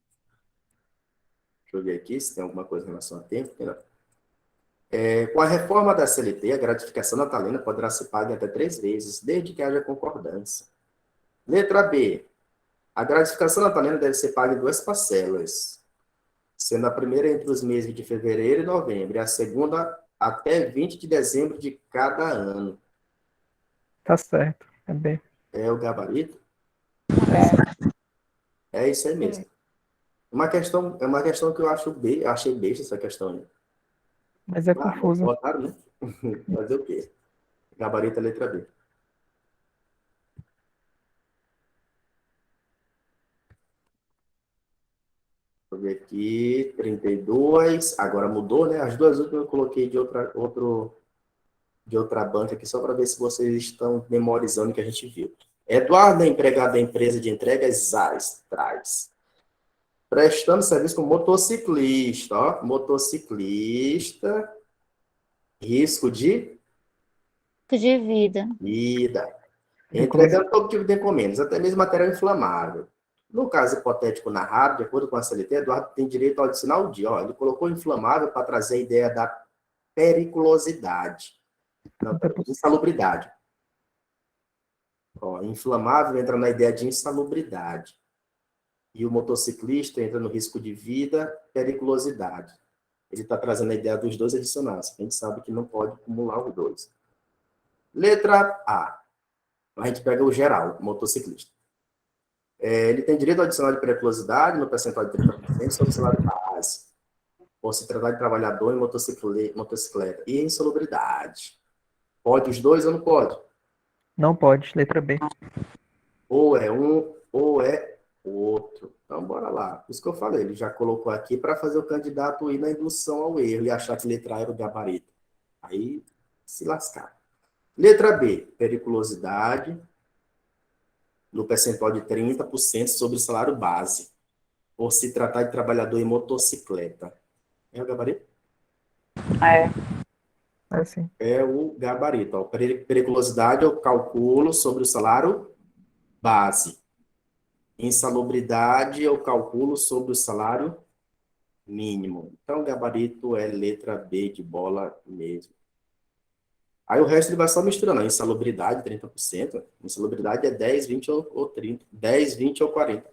S2: eu ver aqui se tem alguma coisa em relação a tempo. Com a reforma da CLT, a gratificação natalina poderá ser paga até 3 vezes, desde que haja concordância. Letra B. A gratificação natalina deve ser paga em 2 parcelas, sendo a primeira entre os meses de fevereiro e novembro, e a segunda até 20 de dezembro de cada ano.
S5: Tá certo. É B.
S2: É o gabarito? É isso aí mesmo. É uma questão que eu achei besta essa questão aí.
S5: Mas é
S2: Claro,
S5: confuso.
S2: botaram, né? Fazer o quê? Gabarito é letra B. Deixa eu ver aqui, 32. Agora mudou, né? As duas últimas eu coloquei de outra banca aqui, só para ver se vocês estão memorizando o que a gente viu. Eduardo é empregado da empresa de entregas Astrais, prestando serviço como motociclista, ó, motociclista, risco de
S1: vida.
S2: vida, entregando todo tipo de encomendas, até mesmo material inflamável. No caso hipotético narrado, de acordo com a CLT, Eduardo tem direito ao adicional de, ó, ele colocou inflamável para trazer a ideia da periculosidade, não, insalubridade. Ó, inflamável entra na ideia de insalubridade. E o motociclista entra no risco de vida, periculosidade. Ele está trazendo a ideia dos 2 adicionais. A gente sabe que não pode acumular os 2. Letra A. A gente pega o geral, o motociclista. Ele tem direito ao adicional de periculosidade no percentual de 30% sobre o salário base, por se tratar de trabalhador em motocicleta. E insalubridade. Pode os 2 ou não pode?
S5: Não pode. Letra B.
S2: Ou é um, ou é outro. Então, bora lá. Isso que eu falei, ele já colocou aqui para fazer o candidato ir na indução ao erro e achar que letra A era o gabarito. Aí, se lascar. Letra B, periculosidade, no percentual de 30% sobre o salário base, por se tratar de trabalhador em motocicleta. É o gabarito?
S5: É sim.
S2: É o gabarito. Ó. Periculosidade é o cálculo sobre o salário base. Insalubridade é o cálculo sobre o salário mínimo. Então, o gabarito é letra B de bola mesmo. Aí o resto ele vai só misturando. Insalubridade, 30%. Insalubridade é 10, 20 ou 30. 10, 20 ou 40.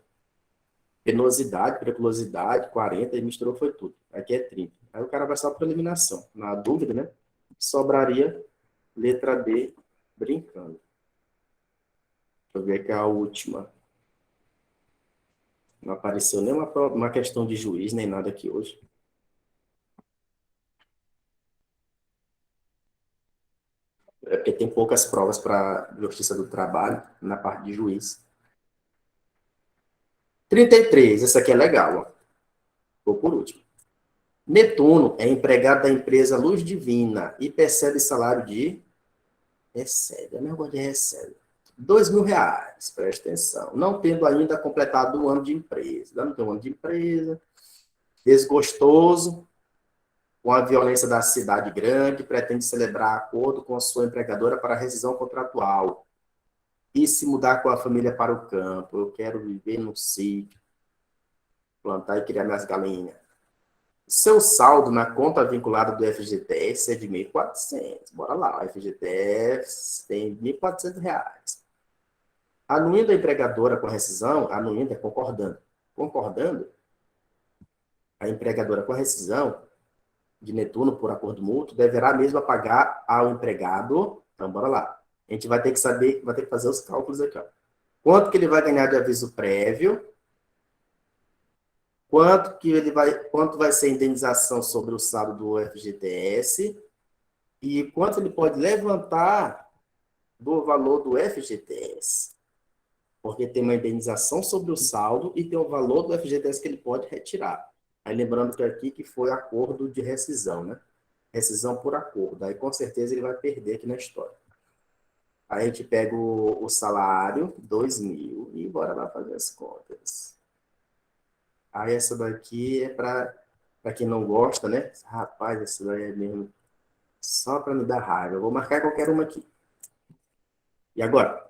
S2: Penosidade, periculosidade, 40. E misturou foi tudo. Aqui é 30. Aí o cara vai só para eliminação. Na dúvida, né? Sobraria letra B brincando. Deixa eu ver aqui a última. Não apareceu nem uma questão de juiz, nem nada aqui hoje. É porque tem poucas provas para Justiça do Trabalho na parte de juiz. 33, essa aqui é legal, ó. Vou por último. Netuno é empregado da empresa Luz Divina e percebe salário de Recebe, é um negócio de recebe. R$ 2.000, presta atenção. Não tendo ainda completado um ano de empresa. Não tem um ano de empresa, desgostoso, com a violência da cidade grande, pretende celebrar acordo com a sua empregadora para rescisão contratual e se mudar com a família para o campo. Eu quero viver no sítio, plantar e criar minhas galinhas. Seu saldo na conta vinculada do FGTS é de 1.400. Bora lá, o FGTS tem R$ 1.400. Anuindo a empregadora com a rescisão, anuindo é concordando. Concordando, a empregadora com a rescisão de Netuno por acordo mútuo deverá mesmo pagar ao empregado. Então, bora lá. A gente vai ter que saber, vai ter que fazer os cálculos aqui, ó. Quanto que ele vai ganhar de aviso prévio? Quanto vai ser a indenização sobre o saldo do FGTS? E quanto ele pode levantar do valor do FGTS? Porque tem uma indenização sobre o saldo e tem o valor do FGTS que ele pode retirar. Aí lembrando que aqui que foi acordo de rescisão, né? Rescisão por acordo. Aí com certeza ele vai perder aqui na história. Aí a gente pega o salário, 2.000, e bora lá fazer as contas. Aí essa daqui é para quem não gosta, né? Rapaz, essa daí é mesmo só para me dar raiva. Eu vou marcar qualquer uma aqui. E agora?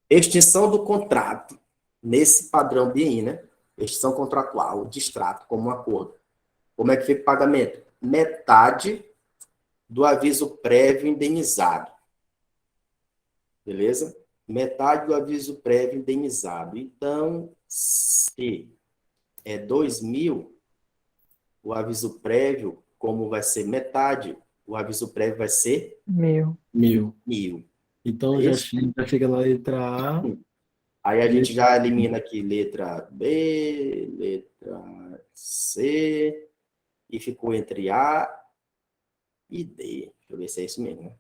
S2: Extinção do contrato. Nesse padrão BI, né? Extinção contratual, distrato, como um acordo. Como é que fica o pagamento? Metade do aviso prévio indenizado. Beleza? Metade do aviso prévio indenizado. Então, se é 2.000, o aviso prévio, como vai ser metade, o aviso prévio vai ser
S5: 1.000.
S2: 1.000.
S6: Então
S2: É
S6: já
S2: isso?
S6: chega na letra A.
S2: Aí a gente já elimina aqui letra B, letra C, e ficou entre A e D. Deixa eu ver se é isso mesmo, né?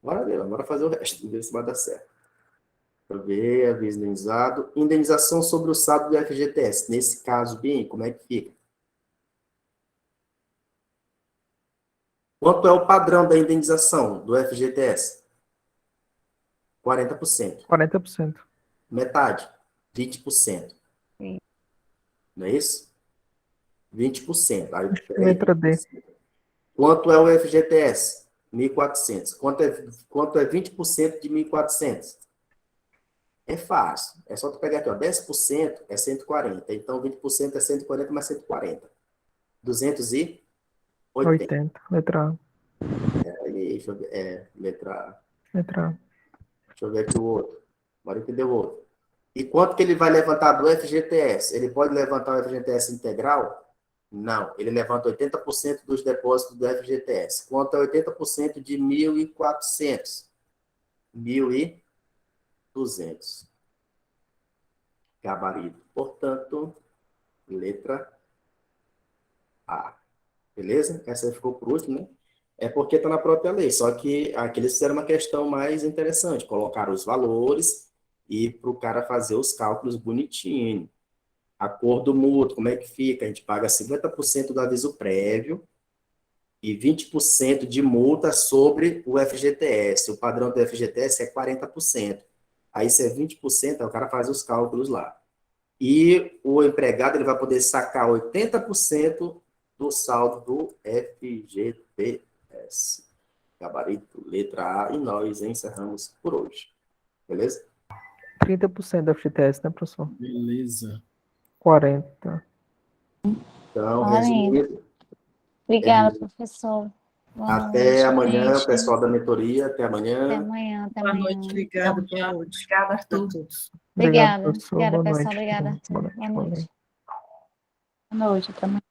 S2: Bora ver, bora fazer o resto, ver se vai dar certo. Deixa eu ver, aviso indenizado. Indenização sobre o saldo do FGTS. Nesse caso, bem, como é que fica? Quanto é o padrão da indenização do FGTS? 40%.
S5: 40%.
S2: Metade, 20%.
S7: Sim.
S2: Não é isso? 20%. Aí,
S5: Letra D.
S2: quanto é o FGTS? 1.400. Quanto é 20% de 1.400? É fácil. É só tu pegar aqui, ó. 10% é 140. Então, 20% é 140 mais 140. 280.
S5: 80. Letra A.
S2: Aí, deixa eu ver. Letra A.
S5: Letra A.
S2: Deixa eu ver aqui o outro. Bora entender o outro. E quanto que ele vai levantar do FGTS? Ele pode levantar o FGTS integral? Não. Ele levanta 80% dos depósitos do FGTS. Quanto é 80% de 1.400? 1.200. Gabarito. Portanto, letra A. Beleza? Essa ficou por último, né? É porque está na própria lei. Só que aqui eles fizeram uma questão mais interessante. Colocaram os valores e para o cara fazer os cálculos bonitinho. Acordo mútuo, como é que fica? A gente paga 50% do aviso prévio e 20% de multa sobre o FGTS. O padrão do FGTS é 40%. Aí, se é 20%, aí o cara faz os cálculos lá. E o empregado ele vai poder sacar 80% do saldo do FGTS. Gabarito, letra A, e nós encerramos por hoje. Beleza?
S5: 30% da FGTS, né, professor?
S6: Beleza.
S5: 40.
S2: Então,
S1: Olha aí.
S2: resumindo,
S1: Obrigada, professor. Boa
S2: até
S1: noite,
S2: amanhã,
S1: gente.
S2: pessoal da mentoria. Até amanhã.
S1: Até amanhã, até
S8: Boa
S1: amanhã.
S8: noite, obrigada, boa noite. Obrigada a todos.
S5: Obrigado,
S1: Obrigada,
S5: professor.
S1: obrigada,
S5: Boa
S1: pessoal.
S5: noite.
S1: Obrigada.
S5: Boa noite.
S1: Boa
S5: Boa
S1: noite.
S5: noite.
S3: Boa noite, até amanhã.